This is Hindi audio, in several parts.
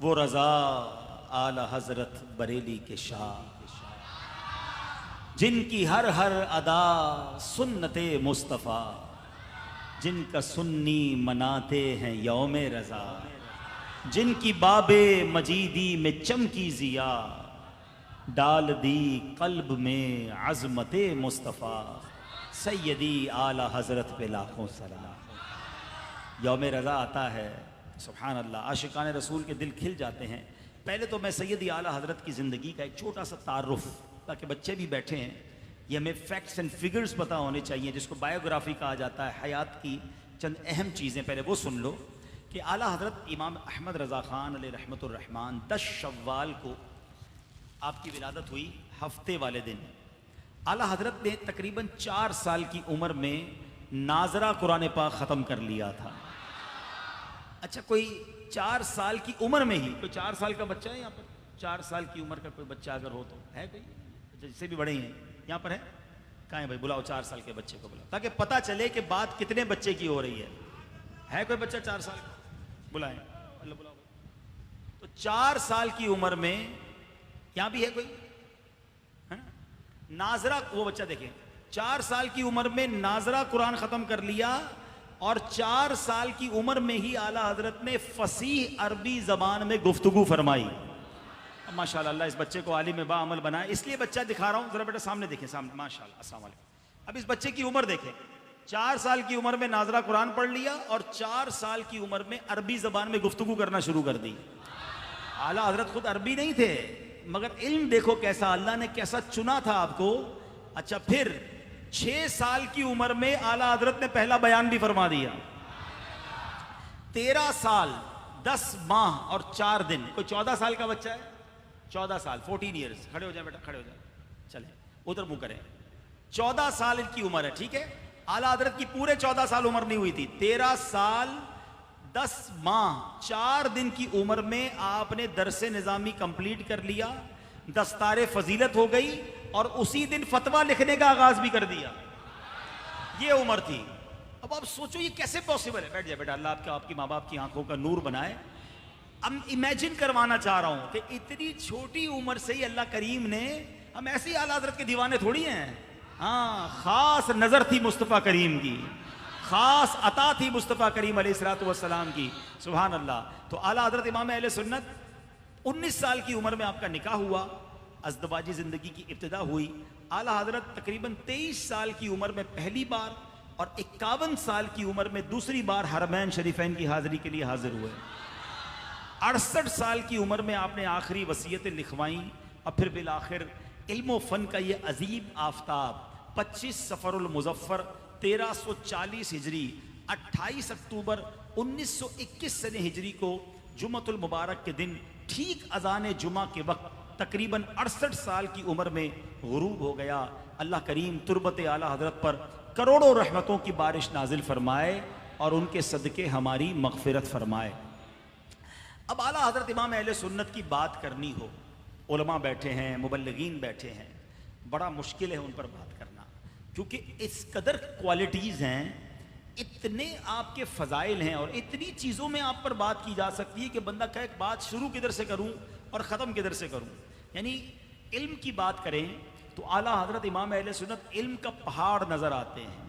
वो रजा आला हजरत बरेली के शाह, जिनकी हर हर अदा सुन्नते मुस्तफ़ा, जिनका सुन्नी मनाते हैं यौम रजा, जिनकी बाबे मजीदी में चमकी जिया, डाल दी कल्ब में अज़मते मुस्तफ़ा, सैयदी आला हजरत पे लाखों सलाम। यौम रजा आता है, सुभान अल्लाह, आशिकान रसूल के दिल खिल जाते हैं। पहले तो मैं सैयदी आला हजरत की ज़िंदगी का एक छोटा सा तारुफ, ताकि बच्चे भी बैठे हैं, ये हमें फैक्ट्स एंड फिगर्स पता होने चाहिए, जिसको बायोग्राफी कहा जाता है, हयात की चंद अहम चीज़ें। पहले वो सुन लो कि आला हजरत इमाम अहमद रज़ा ख़ान अलैहि रहमतुर रहमान 10 शव्वाल को आपकी विलादत हुई, हफ्ते वाले दिन। आला हजरत ने तकरीबन 4 साल की उम्र में नाजरा कुरान पाक ख़त्म कर लिया था। अच्छा, कोई 4 साल की उम्र में ही, कोई 4 साल का बच्चा है यहाँ पर? 4 साल की उम्र का कोई बच्चा अगर हो तो है कोई? जिससे भी बड़े हैं यहाँ पर है? कहाँ है भाई? बुलाओ 4 साल के बच्चे को, बुलाओ, ताकि पता चले कि बात कितने बच्चे की हो रही है कोई बच्चा 4 साल का? बुलाएं, अल्लाह बुलाओ। तो 4 साल की उम्र में यहाँ भी है कोई? है ना? नाजरा, वो बच्चा देखें, 4 साल की उम्र में नाजरा कुरान खत्म कर लिया, और 4 साल की उम्र में ही आला हजरत ने फसीह अरबी जबान में गुफ्तगू फरमाई। माशाल्लाह, अल्लाह इस बच्चे को आलिम बा अमल बनाए। इसलिए बच्चा दिखा रहा हूँ, जरा बेटा सामने देखें, सामने, माशाल्लाह, अस्सलाम वालेकुम। अब इस बच्चे की उम्र देखें, 4 साल की उम्र में नाजरा कुरान पढ़ लिया, और 4 साल की उम्र में अरबी जबान में गुफ्तगू करना शुरू कर दी। आला हजरत खुद अरबी नहीं थे, मगर इल्म देखो कैसा, अल्लाह ने कैसा चुना था आपको। अच्छा, फिर 6 साल की उम्र में आला हजरत ने पहला बयान भी फरमा दिया। 13 साल 10 माह और 4 दिन, कोई 14 साल का बच्चा है? 14 साल, 14 ईयर्स। खड़े हो जाए बेटा, खड़े हो जाए, चले उधर मुंह करें। 14 साल की उम्र है, ठीक है? आला हजरत की पूरे 14 साल उम्र नहीं हुई थी। 13 साल 10 माह 4 दिन की उम्र में आपने दरसे निज़ामी कंप्लीट कर लिया, दस्तारे फजीलत हो गई, और उसी दिन फतवा लिखने का आगाज भी कर दिया। ये उम्र थी। अब आप सोचो ये कैसे पॉसिबल है? बैठ जाए बेटा, अल्लाह आपकी माँ बाप की आंखों का नूर बनाए। अब इमेजिन करवाना चाह रहा हूं कि इतनी छोटी उम्र से ही अल्लाह करीम ने, हम ऐसी आला हजरत के दीवाने थोड़ी हैं, हाँ, खास नजर थी मुस्तफ़ा करीम की, खास अता थी मुस्तफ़ा करीम अलैहिस्सलातु वस्सलाम की, सुभान अल्लाह। तो आला हजरत इमाम अहले सुन्नत, 19 साल की उम्र में आपका निकाह हुआ, अज़दवाजी ज़िंदगी की इब्तिदा हुई। आला हजरत तकरीबन 23 साल की उम्र में पहली बार, और 51 साल की उम्र में दूसरी बार हरमैन शरीफैन की हाज़िरी के लिए हाजिर हुए। 68 साल की उम्र में आपने आखिरी वसीयतें लिखवाई, और फिर बिल आखिर इल्म फ़न का ये अजीब आफ्ताब 25 सफ़रुल मुज़फ़्फ़र 1340 हिजरी 28 अक्टूबर 1921 सने हिजरी को जुमतुल मुबारक के दिन, ठीक अज़ान जुमा के वक्त, तकरीबन 68 साल की उम्र में गुरूब हो गया। अल्लाह करीम तुरबत आला हजरत पर करोड़ों रहमतों की बारिश नाजिल फरमाए, और उनके सदक़े हमारी मग़फ़िरत फरमाए। अब आला हजरत इमाम अहले सुन्नत की बात करनी हो, उलमा बैठे हैं, मुबल्लिगीन बैठे हैं, बड़ा मुश्किल है उन पर बात करना, क्योंकि इस कदर क्वालिटीज़ हैं, इतने आपके फ़ज़ाइल हैं, और इतनी चीज़ों में आप पर बात की जा सकती है कि बंदा कहे बात शुरू किधर से करूं और ख़त्म किधर से करूं। यानी इल्म की बात करें तो आला हजरत इमाम अहले सुन्नत इल्म का पहाड़ नज़र आते हैं।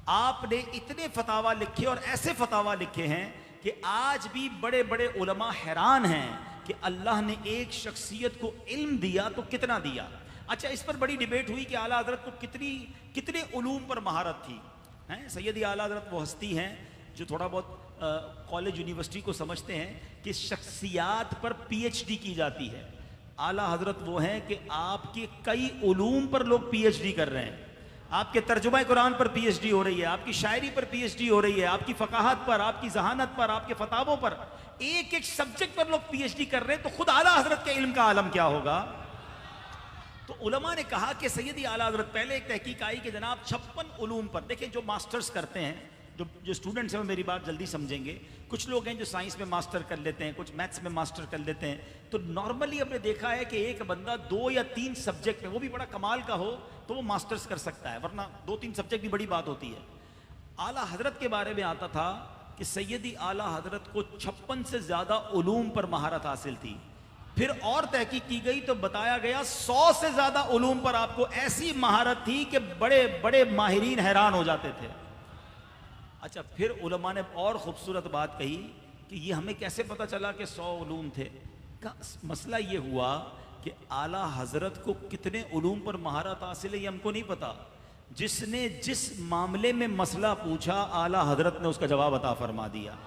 आपने इतने फतावा लिखे, और ऐसे फतावा लिखे हैं कि आज भी बड़े बड़े उलमा हैरान हैं कि अल्लाह ने एक शख्सियत को इल्म दिया तो कितना दिया। अच्छा, इस पर बड़ी डिबेट हुई कि आला हजरत को कितने उलूम पर महारत थी। हैं, सैयदी आला हजरत वो हस्ती हैं जो थोड़ा बहुत कॉलेज यूनिवर्सिटी को समझते हैं कि शख्सियात पर PhD की जाती है। आला हजरत वो हैं कि आपके कई उलूम पर लोग PhD कर रहे हैं। आपके तर्जुमा कुरान पर PhD हो रही है, आपकी शायरी पर PhD हो रही है, आपकी फ़काहत पर, आपकी जहानत पर, आपके फतावों पर, एक एक सब्जेक्ट पर लोग PhD कर रहे हैं। तो खुद आला हजरत के इल्म का आलम क्या होगा। तो उलमा ने कहा कि सैयदी आला हजरत, पहले एक तहकीक आई कि जनाब 56 उलूम पर, देखिए जो मास्टर्स करते हैं, जो स्टूडेंट्स हैं वो मेरी बात जल्दी समझेंगे। कुछ लोग हैं जो साइंस में मास्टर कर लेते हैं, कुछ मैथ्स में मास्टर कर लेते हैं। तो नॉर्मली हमने देखा है कि एक बंदा 2 या 3 सब्जेक्ट में, वो भी बड़ा कमाल का हो, तो वो मास्टर्स कर सकता है, वरना 2-3 सब्जेक्ट भी बड़ी बात होती है। आला हजरत के बारे में आता था कि सैयदी आला हजरत को 56 से ज्यादा उलूम पर महारत हासिल थी। फिर और तहकीक की गई तो बताया गया 100 से ज्यादा उलूम पर आपको ऐसी महारत थी कि बड़े बड़े माहिरीन हैरान हो जाते थे। अच्छा, फिर उलमा ने और खूबसूरत बात कही कि ये हमें कैसे पता चला कि 100 उलूम थे। का मसला ये हुआ कि आला हजरत को कितने उलूम पर महारत हासिल है ये हमको नहीं पता। जिसने जिस मामले में मसला पूछा आला हजरत ने उसका जवाब अता फरमा दिया।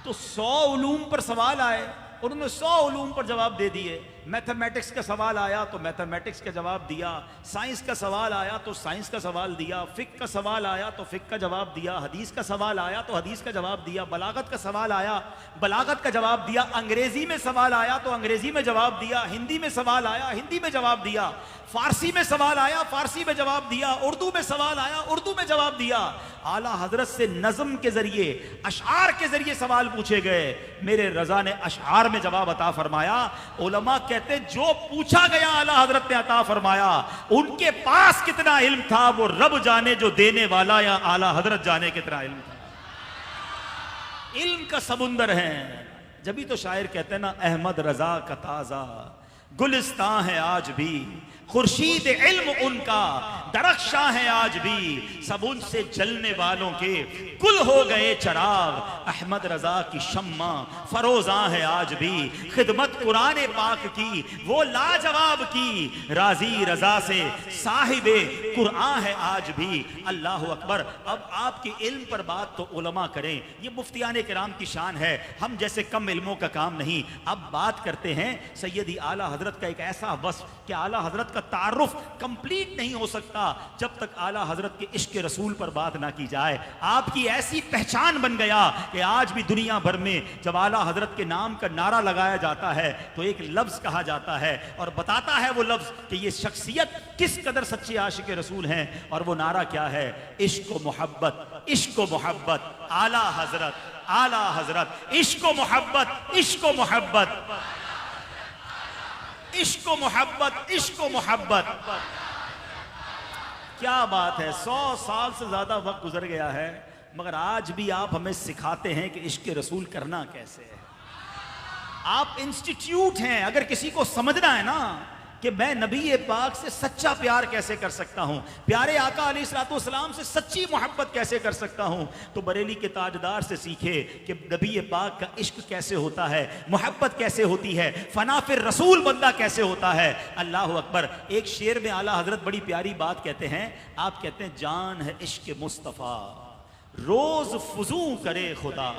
तो 100 उलूम पर सवाल आए, उन्होंने 100 उलूम पर जवाब दे दिए। मैथमेटिक्स का सवाल आया तो मैथमेटिक्स का जवाब दिया, साइंस का सवाल आया तो साइंस का सवाल दिया, फिक का सवाल आया तो फिक का जवाब दिया, हदीस का सवाल आया तो हदीस का जवाब दिया, बलागत का सवाल आया बलागत का जवाब दिया, अंग्रेजी में सवाल आया तो अंग्रेजी में जवाब दिया, हिंदी में सवाल आया हिंदी में जवाब दिया, फारसी में सवाल आया फारसी में जवाब दिया, उर्दू में सवाल आया उर्दू में जवाब दिया। आला हजरत से नज़म के जरिए, अशआर के जरिए सवाल पूछे गए। मेरे रजा ने अशआर में जवाब अता फरमाया। उलमा कहते जो पूछा गया आला हजरत ने अता फरमाया। उनके पास कितना इल्म था वो रब जाने, जो देने वाला या आला हजरत जाने कितना इल्म था। इल्म का समुंदर है। जब तो शायर कहते हैं ना, अहमद रजा का ताजा गुलिस्तां है आज भी, खुर्शीद इल्म उनका दरख्शा है आज भी, सब उनसे जलने वालों के कुल हो गए चराग, अहमद रजा की शम्मा फरोजा है आज भी, खिदमत कुरान पाक की वो लाजवाब की, राजी रजा से साहिबे कुरान है आज भी। अल्लाह अकबर। अब आपकी इल्म पर बात तो उलमा करें, ये मुफ्तियान किराम की शान है, हम जैसे कम इल्मों का काम नहीं। अब बात करते हैं सैयदी आला हजरत का एक ऐसा वस्फ कि आला हजरत का तारुफ कंप्लीट नहीं हो सकता जब तक आला हजरत के इश्क रसूल पर बात ना की जाए। आपकी ऐसी पहचान बन गया कि आज भी दुनिया भर में जब आला हजरत के नाम का नारा लगाया जाता है तो एक लफ्ज कहा जाता है और बताता है वो लफ्ज कि ये शख्सियत किस कदर सच्चे आशिक रसूल हैं। और वो नारा क्या है? इश्क मोहब्बत, इश्क मोहब्बत, आला हजरत, आला हजरत, इश्क मोहब्बत, इश्क मोहब्बत, इश्क मोहब्बत, इश्क मोहब्बत। क्या बात है, 100 साल से ज्यादा वक्त गुजर गया है मगर आज भी आप हमें सिखाते हैं कि इश्क रसूल करना कैसे है। आप इंस्टीट्यूट हैं। अगर किसी को समझना है ना कि मैं नबी पाक से सच्चा प्यार कैसे कर सकता हूं, प्यारे आका अलैहिस्सलाम से सच्ची मोहब्बत कैसे कर सकता हूं, तो बरेली के ताजदार से सीखे कि नबी पाक का इश्क कैसे होता है, मोहब्बत कैसे होती है, फना फिर रसूल बंदा कैसे होता है। अल्लाह अकबर। एक शेर में आला हजरत बड़ी प्यारी बात कहते हैं। आप कहते हैं, जान है इश्क मुस्तफ़ा रोज फुजू करे खुदा।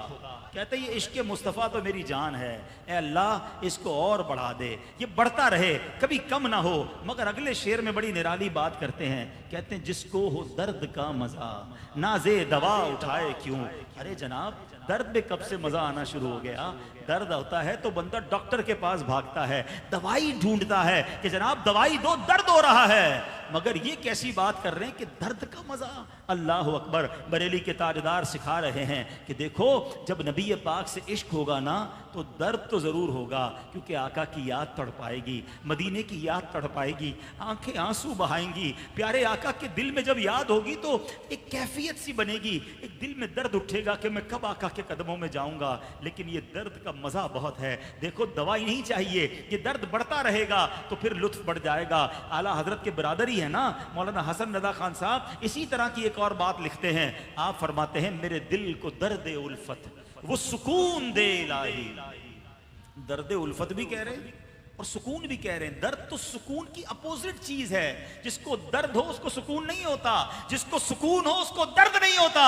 कहते ये इश्क मुस्तफ़ा तो मेरी जान है, ए अल्लाह इसको और बढ़ा दे, ये बढ़ता रहे, कभी कम ना हो। मगर अगले शेर में बड़ी निराली बात करते हैं। कहते हैं, जिसको हो दर्द का मजा नाजे दवा उठाए क्यों। अरे जनाब, दर्द में कब से मजा आना शुरू हो गया? दर्द होता है तो बंदा डॉक्टर के पास भागता है, दवाई ढूंढता है कि जनाब दवाई दो, दर्द हो रहा है। मगर ये कैसी बात कर रहे हैं कि दर्द का मजा। अल्लाह अकबर। बरेली के ताजदार सिखा रहे हैं कि देखो, जब नबी पाक से इश्क होगा ना तो दर्द तो जरूर होगा, क्योंकि आका की याद तड़पाएगी, मदीने की याद तड़पाएगी, आंखें आंसू बहाएंगी। प्यारे आका के दिल में जब याद होगी तो एक कैफियत सी बनेगी, एक दिल में दर्द उठेगा कि मैं कब आका के कदमों में जाऊंगा। लेकिन ये दर्द का मजा बहुत है। देखो, दवाई नहीं चाहिए, ये दर्द बढ़ता रहेगा तो फिर लुत्फ बढ़ जाएगा। आला हजरत के बरादरी है ना मौलाना हसन रजा खान साहब, इसी तरह की एक और बात लिखते हैं। आप फरमाते हैं, मेरे दिल को दर्द उल्फत वो सुकून दे इलाही। दर्द उल्फत भी कह रहे हैं और सुकून भी कह रहे हैं। दर्द तो सुकून की अपोजिट चीज है। जिसको दर्द हो उसको सुकून नहीं होता, जिसको सुकून हो उसको दर्द नहीं होता।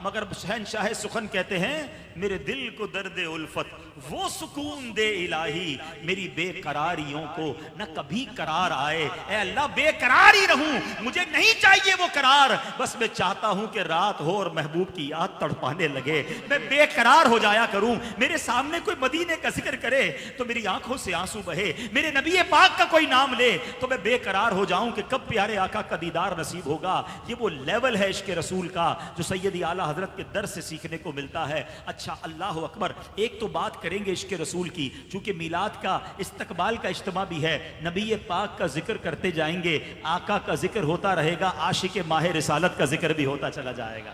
मगर शहनशाह सुखन कहते हैं, मेरे दिल को दर्द उल्फत वो सुकून दे इलाही, मेरी बेकरारियों को न कभी करार आए। ए अल्लाह, बेकरार ही रहूं, मुझे नहीं चाहिए वो करार, बस मैं चाहता हूं कि रात हो और महबूब की याद तड़पाने लगे, मैं बेकरार हो जाया करूं। मेरे सामने कोई मदीने का जिक्र करे तो मेरी आंखों से आंसू बहे, मेरे नबी पाक का कोई नाम ले तो मैं बेकरार हो जाऊं कि कब प्यारे आका का दीदार नसीब होगा। ये वो लेवल है इश्क रसूल का जो सैयदी आला हजरत के दर से सीखने को मिलता है। अच्छा, अल्लाह अकबर। एक तो बात करेंगे इश्क रसूल की, चूंकि मिलाद का इस्तकबाल का इज्तिमा भी है, नबी पाक का जिक्र करते जाएंगे, आका का जिक्र होता रहेगा, आशिक माह रिसालत का जिक्र भी होता चला जाएगा।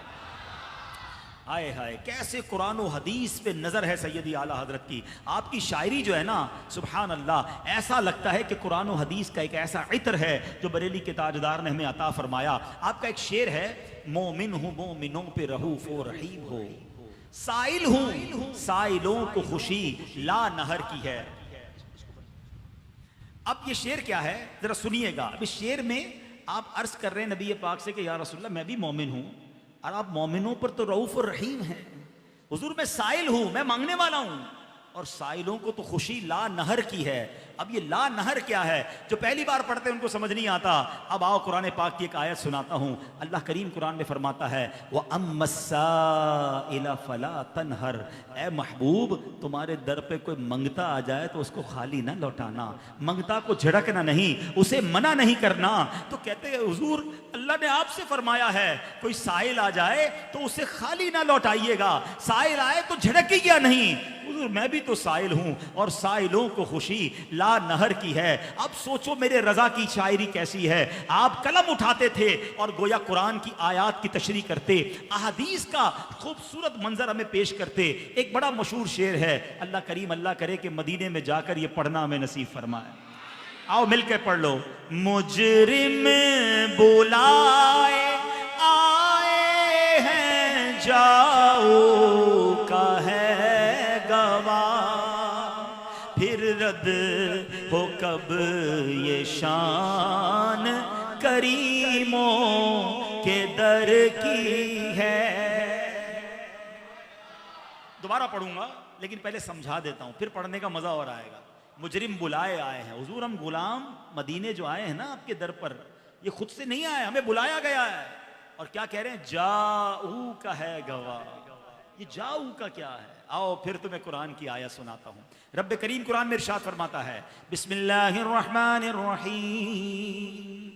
हाय हाय, कैसे कुरान और हदीस पे नजर है सैयदी आला हजरत की। आपकी शायरी जो है ना, सुभान अल्लाह, ऐसा लगता है कि कुरान और हदीस का एक ऐसा इत्र है जो बरेली के ताजदार ने हमें अता फरमाया। आपका एक शेर है, मोमिन हूं मोमिनों पे रहूफ और रहीम हो, साइल हूं साइलों को खुशी ला नहर की है। अब ये शेर क्या है जरा सुनिएगा। अब इस शेर में आप अर्ज कर रहे हैं नबी पाक से कि या रसूलल्लाह मैं भी मोमिन हूं और आप मोमिनों पर तो रऊफ और रहीम हैं। हुजूर मैं साइल हूं, मैं मांगने वाला हूं, और साइलों को तो खुशी ला नहर की है। अब ये ला नहर क्या है? जो पहली बार पढ़ते हैं उनको समझ नहीं आता। अब आओ कुरान पाक की एक आयत सुनाता हूं। अल्लाह करीम कुरान में फरमाता है, वह अम्मस्साइला फला तनहर, ए महबूब तुम्हारे दर पे कोई मंगता आ जाए तो उसको खाली ना लौटाना, मंगता को झड़कना नहीं, उसे मना नहीं करना। तो कहते हैं हुजूर अल्लाह ने आपसे फरमाया है कोई साइल आ जाए तो उसे खाली ना लौटाइएगा, साइल आए तो झड़किएगा नहीं। हुजूर मैं भी तो साइल हूं और साइलों को खुशी ला नहर की है। अब सोचो मेरे रजा की शायरी कैसी है। आप कलम उठाते थे और गोया कुरान की आयत की तशरीह करते, अहादीस का खूबसूरत मंजर हमें पेश करते। एक बड़ा मशहूर शेर है, अल्लाह करीम अल्लाह करे कि मदीने में जाकर ये पढ़ना हमें नसीब फरमाए। आओ मिलकर पढ़ लो। मुजरिम बुलाए आए हैं जाओ का है फिर रद हो कब ये शान करीमों के दर की है। दोबारा पढ़ूंगा लेकिन पहले समझा देता हूं, फिर पढ़ने का मजा और आएगा। मुजरिम बुलाए आए हैं, हुजूर हम गुलाम मदीने जो आए हैं ना आपके दर पर, ये खुद से नहीं आए, हमें बुलाया गया है। और क्या कह रहे हैं? जाऊ का है गवाह। ये जाऊ का क्या है? आओ फिर तुम्हें कुरान की आयत सुनाता हूं। रब्बे करीम कुरान में इरशाद फरमाता है, बिस्मिल्लाहिर्रहमानिर्रहीम,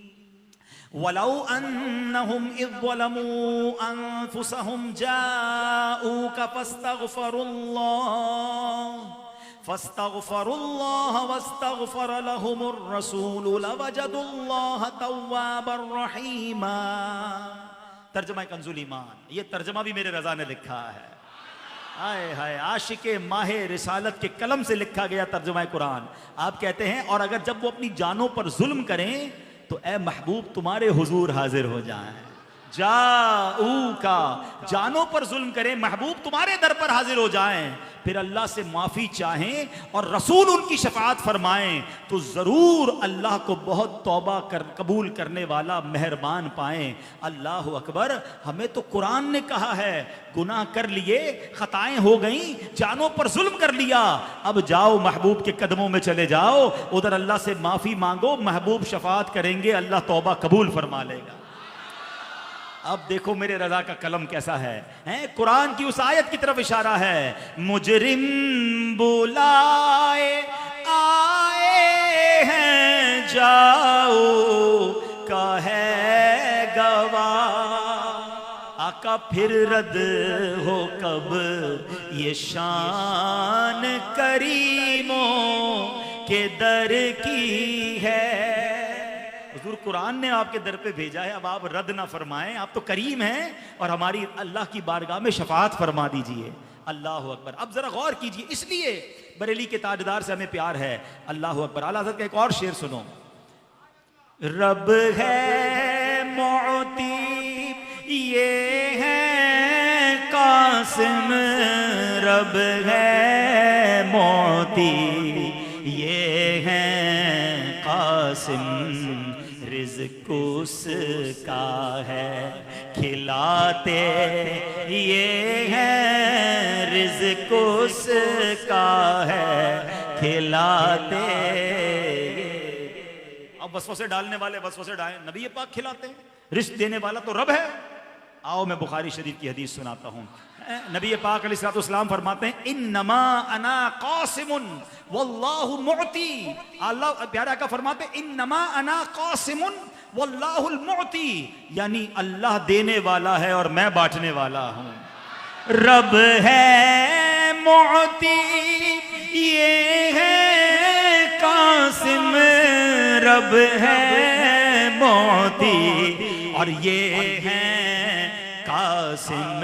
वलौ अन्नहुम इज़ ज़लमू अनफुसहुम जाऊका फस्तगफरुल्लाह वस्तगफर लहुमुर रसूल लवजदुल्लाह तव्वाबर रहीमा। तर्जमा कंजुल ईमान, ये तर्जमा भी मेरे रजा ने लिखा है। हाय हाय, आशिके माहे रिसालत के कलम से लिखा गया तर्जुमा कुरान। आप कहते हैं और अगर जब वो अपनी जानों पर जुल्म करें तो ए महबूब तुम्हारे हुजूर हाजिर हो जाएं। जाऊ का, जानों पर जुल्म करें महबूब तुम्हारे दर पर हाजिर हो जाएं, फिर अल्लाह से माफी चाहें और रसूल उनकी शफाअत फरमाएं तो जरूर अल्लाह को बहुत तौबा कर कबूल करने वाला मेहरबान पाएं। अल्लाह अकबर। हमें तो कुरान ने कहा है गुनाह कर लिए, खताएं हो गई, जानों पर जुल्म कर लिया, अब जाओ महबूब के कदमों में चले जाओ, उधर अल्लाह से माफी मांगो, महबूब शफाअत करेंगे, अल्लाह तौबा कबूल फरमा लेगा। अब देखो मेरे रजा का कलम कैसा है, कुरान की उस आयत की तरफ इशारा है। मुजरिम बुलाए आए हैं जाओ का है गवाह, आका फिर रद हो कब ये शान करीमों के दर की है। हुजूर कुरान ने आपके दर पे भेजा है, अब आप रद्द ना फरमाएं, आप तो करीम हैं और हमारी अल्लाह की बारगाह में शफाअत फरमा दीजिए। अल्लाह अकबर। अब जरा गौर कीजिए, इसलिए बरेली के ताजदार से हमें प्यार है। अल्लाह अकबर। आला हज़रत का एक और शेर सुनो। रब है मोती ये है कासिम, रब है मोती ये है कासिम, रिज़्क़ उसका है खिलाते ये है, रिज़्क़ उसका है खिलाते। अब वसवसे डालने वाले वसवसे डालें, नबी पाक खिलाते हैं, रिज़्क़ देने वाला तो रब है। आओ मैं बुखारी शरीफ की हदीस सुनाता हूँ। नबी पाक अलैहिस्सलाम फरमाते हैं, इन्नमा अना कासिमुन वल्लाहु मुअती। अल्लाह प्यारा का फरमाते हैं, इन्नमा अना कासिमुन वल्लाहुल मुअती, यानी अल्लाह देने वाला है और मैं बांटने वाला हूँ। रब है मुअती ये है कासिम, रब है मुअती और ये है कासिम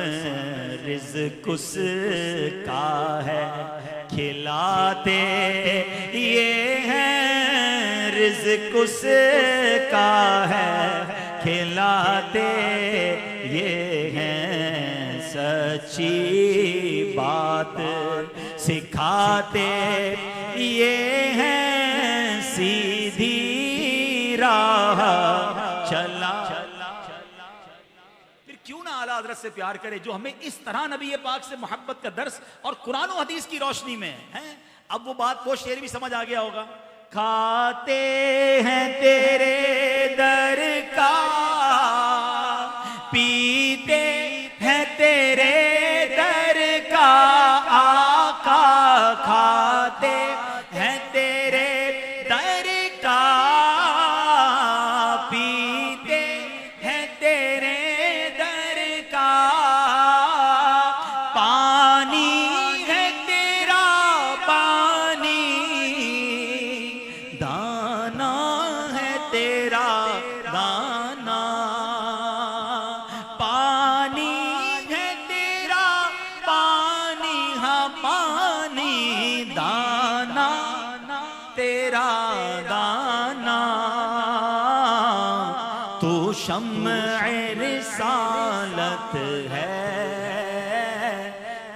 रिज़्क़ उसका है, खिलाते ये हैं, रिज़्क़ उसका है, खिलाते ये हैं, सच्ची बात सिखाते ये हैं, सीधी राह चला। फिर क्यों ना आला हज़रत से प्यार करे जो हमें इस तरह नबी पाक से मोहब्बत का दर्स और कुरान और हदीस की रोशनी में है। अब वो बात, वो शेर भी समझ आ गया होगा। खाते हैं तेरे दर का, पीते हैं तेरे दर का आका, खाते हैं तेरे दर का, पीते हैं तेरे दर का, पानी है तेरा पानी, दाना है तेरा दाना, पानी है तेरा पानी, हाँ पानी, दाना तेरा दाना, तू शम्अ रिसालत है,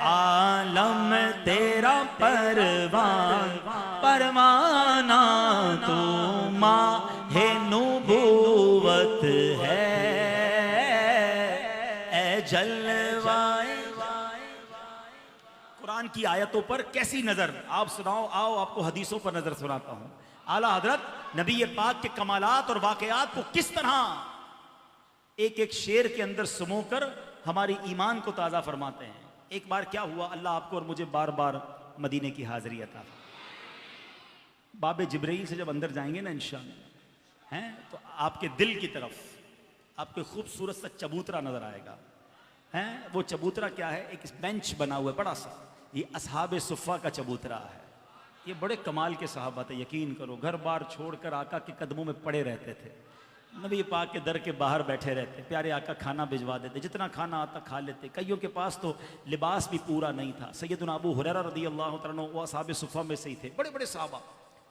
आलम तेरा परवाना, तू माहे नबूवत है, ए जलवाए। कुरान की आयतों पर कैसी नजर आप सुनाओ, आओ आपको हदीसों पर नजर सुनाता हूं। आला हजरत नबी पाक के कमालात और वाकयात को किस तरह एक एक शेर के अंदर समोकर हमारी ईमान को ताज़ा फरमाते हैं। एक बार क्या हुआ, अल्लाह आपको और मुझे बार बार मदीने की हाजिरी अता। बाबे जिब्रील से जब अंदर जाएंगे ना इंशाअल्लाह हैं, तो आपके दिल की तरफ आपको खूबसूरत सा चबूतरा नजर आएगा। हैं वो चबूतरा क्या है, एक बेंच बना हुआ है बड़ा सा, ये असहाबे सुफ़ा का चबूतरा है। ये बड़े कमाल के सहाबा थे, यकीन करो, घर बार छोड़कर आका के कदमों में पड़े रहते थे, नबी पाक के दर के बाहर बैठे रहते, प्यारे आका खाना भिजवा देते, जितना खाना आता खा लेते। कईयों के पास तो लिबास भी पूरा नहीं था। सैयदना अबू हुरैरा रज़ियल्लाहु तआला अन्हु वो असहाबे सुफ़ा में से ही थे, बड़े बड़े सहाबा,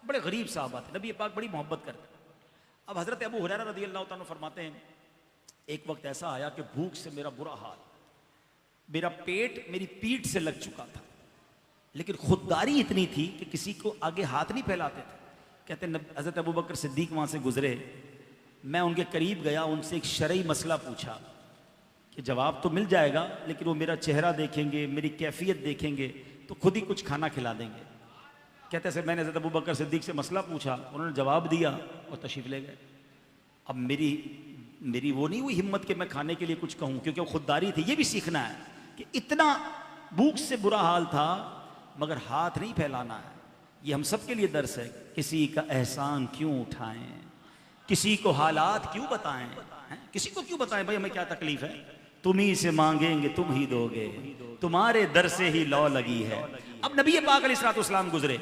बड़े गरीब सहाबा थे, नबी पाक बड़ी मोहब्बत करते। अब हज़रत अबू हुरैरा रज़ियल्लाहु तआला अन्हु फरमाते हैं, एक वक्त ऐसा आया कि भूख से मेरा बुरा हाल, मेरा पेट मेरी पीठ से लग चुका था, लेकिन खुददारी इतनी थी कि किसी को आगे हाथ नहीं फैलाते थे। कहते हज़रत अबू बकर सिद्दीक वहाँ से गुजरे, मैं उनके करीब गया, उनसे एक शरई मसला पूछा कि जवाब तो मिल जाएगा, लेकिन वो मेरा चेहरा देखेंगे, मेरी कैफियत देखेंगे तो खुद ही कुछ खाना खिला देंगे। कहते सर मैंने हज़रत अबू बकर सिद्दीक से मसला पूछा, उन्होंने जवाब दिया और तशरीफ़ ले गए। अब मेरी वो नहीं हुई हिम्मत कि मैं खाने के लिए कुछ कहूँ, क्योंकि वो खुददारी थी। ये भी सीखना है कि इतना भूख से बुरा हाल था मगर हाथ नहीं फैलाना है। ये हम सब के लिए दर्स है। किसी का एहसान क्यों उठाएं, किसी को हालात क्यों बताएं, किसी को क्यों बताएं भाई हमें क्या तकलीफ है, तुम ही से मांगेंगे तुम ही दोगे, तुम्हारे दर से ही लौ लगी है। अब नबी पाक अलैहिस्सलाम गुजरे,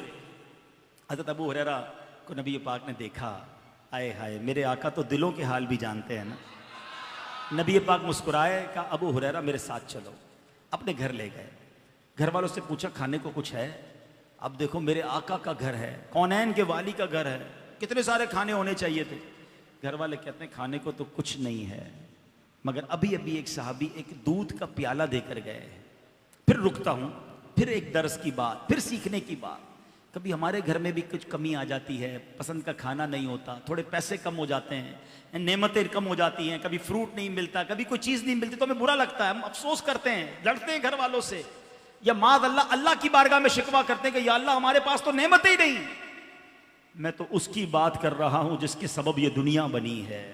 हज़रत अबू हुरैरा को नबी पाक ने देखा, आए हाय मेरे आका तो दिलों के हाल भी जानते हैं ना। नबी पाक मुस्कुराए, कहा अबू हुरैरा मेरे साथ चलो। अपने घर ले गए, घर वालों से पूछा खाने को कुछ है। अब देखो मेरे आका का घर है, कौनैन के वाली का घर है, कितने सारे खाने होने चाहिए थे। घर वाले कहते हैं खाने को तो कुछ नहीं है, मगर अभी अभी एक साहबी एक दूध का प्याला देकर गए। फिर रुकता हूँ, फिर एक दर्स की बात, फिर सीखने की बात। कभी हमारे घर में भी कुछ कमी आ जाती है, पसंद का खाना नहीं होता, थोड़े पैसे कम हो जाते हैं, नेमतें कम हो जाती हैं, कभी फ्रूट नहीं मिलता, कभी कोई चीज़ नहीं मिलती, तो हमें बुरा लगता है, हम अफसोस करते हैं, लड़ते हैं घर वालों से, या माद अल्लाह की बारगाह में शिकवा करते हैं कि या अल्लाह हमारे पास तो नेमतें ही नहीं। मैं तो उसकी बात कर रहा हूं जिसके सबब ये दुनिया बनी है।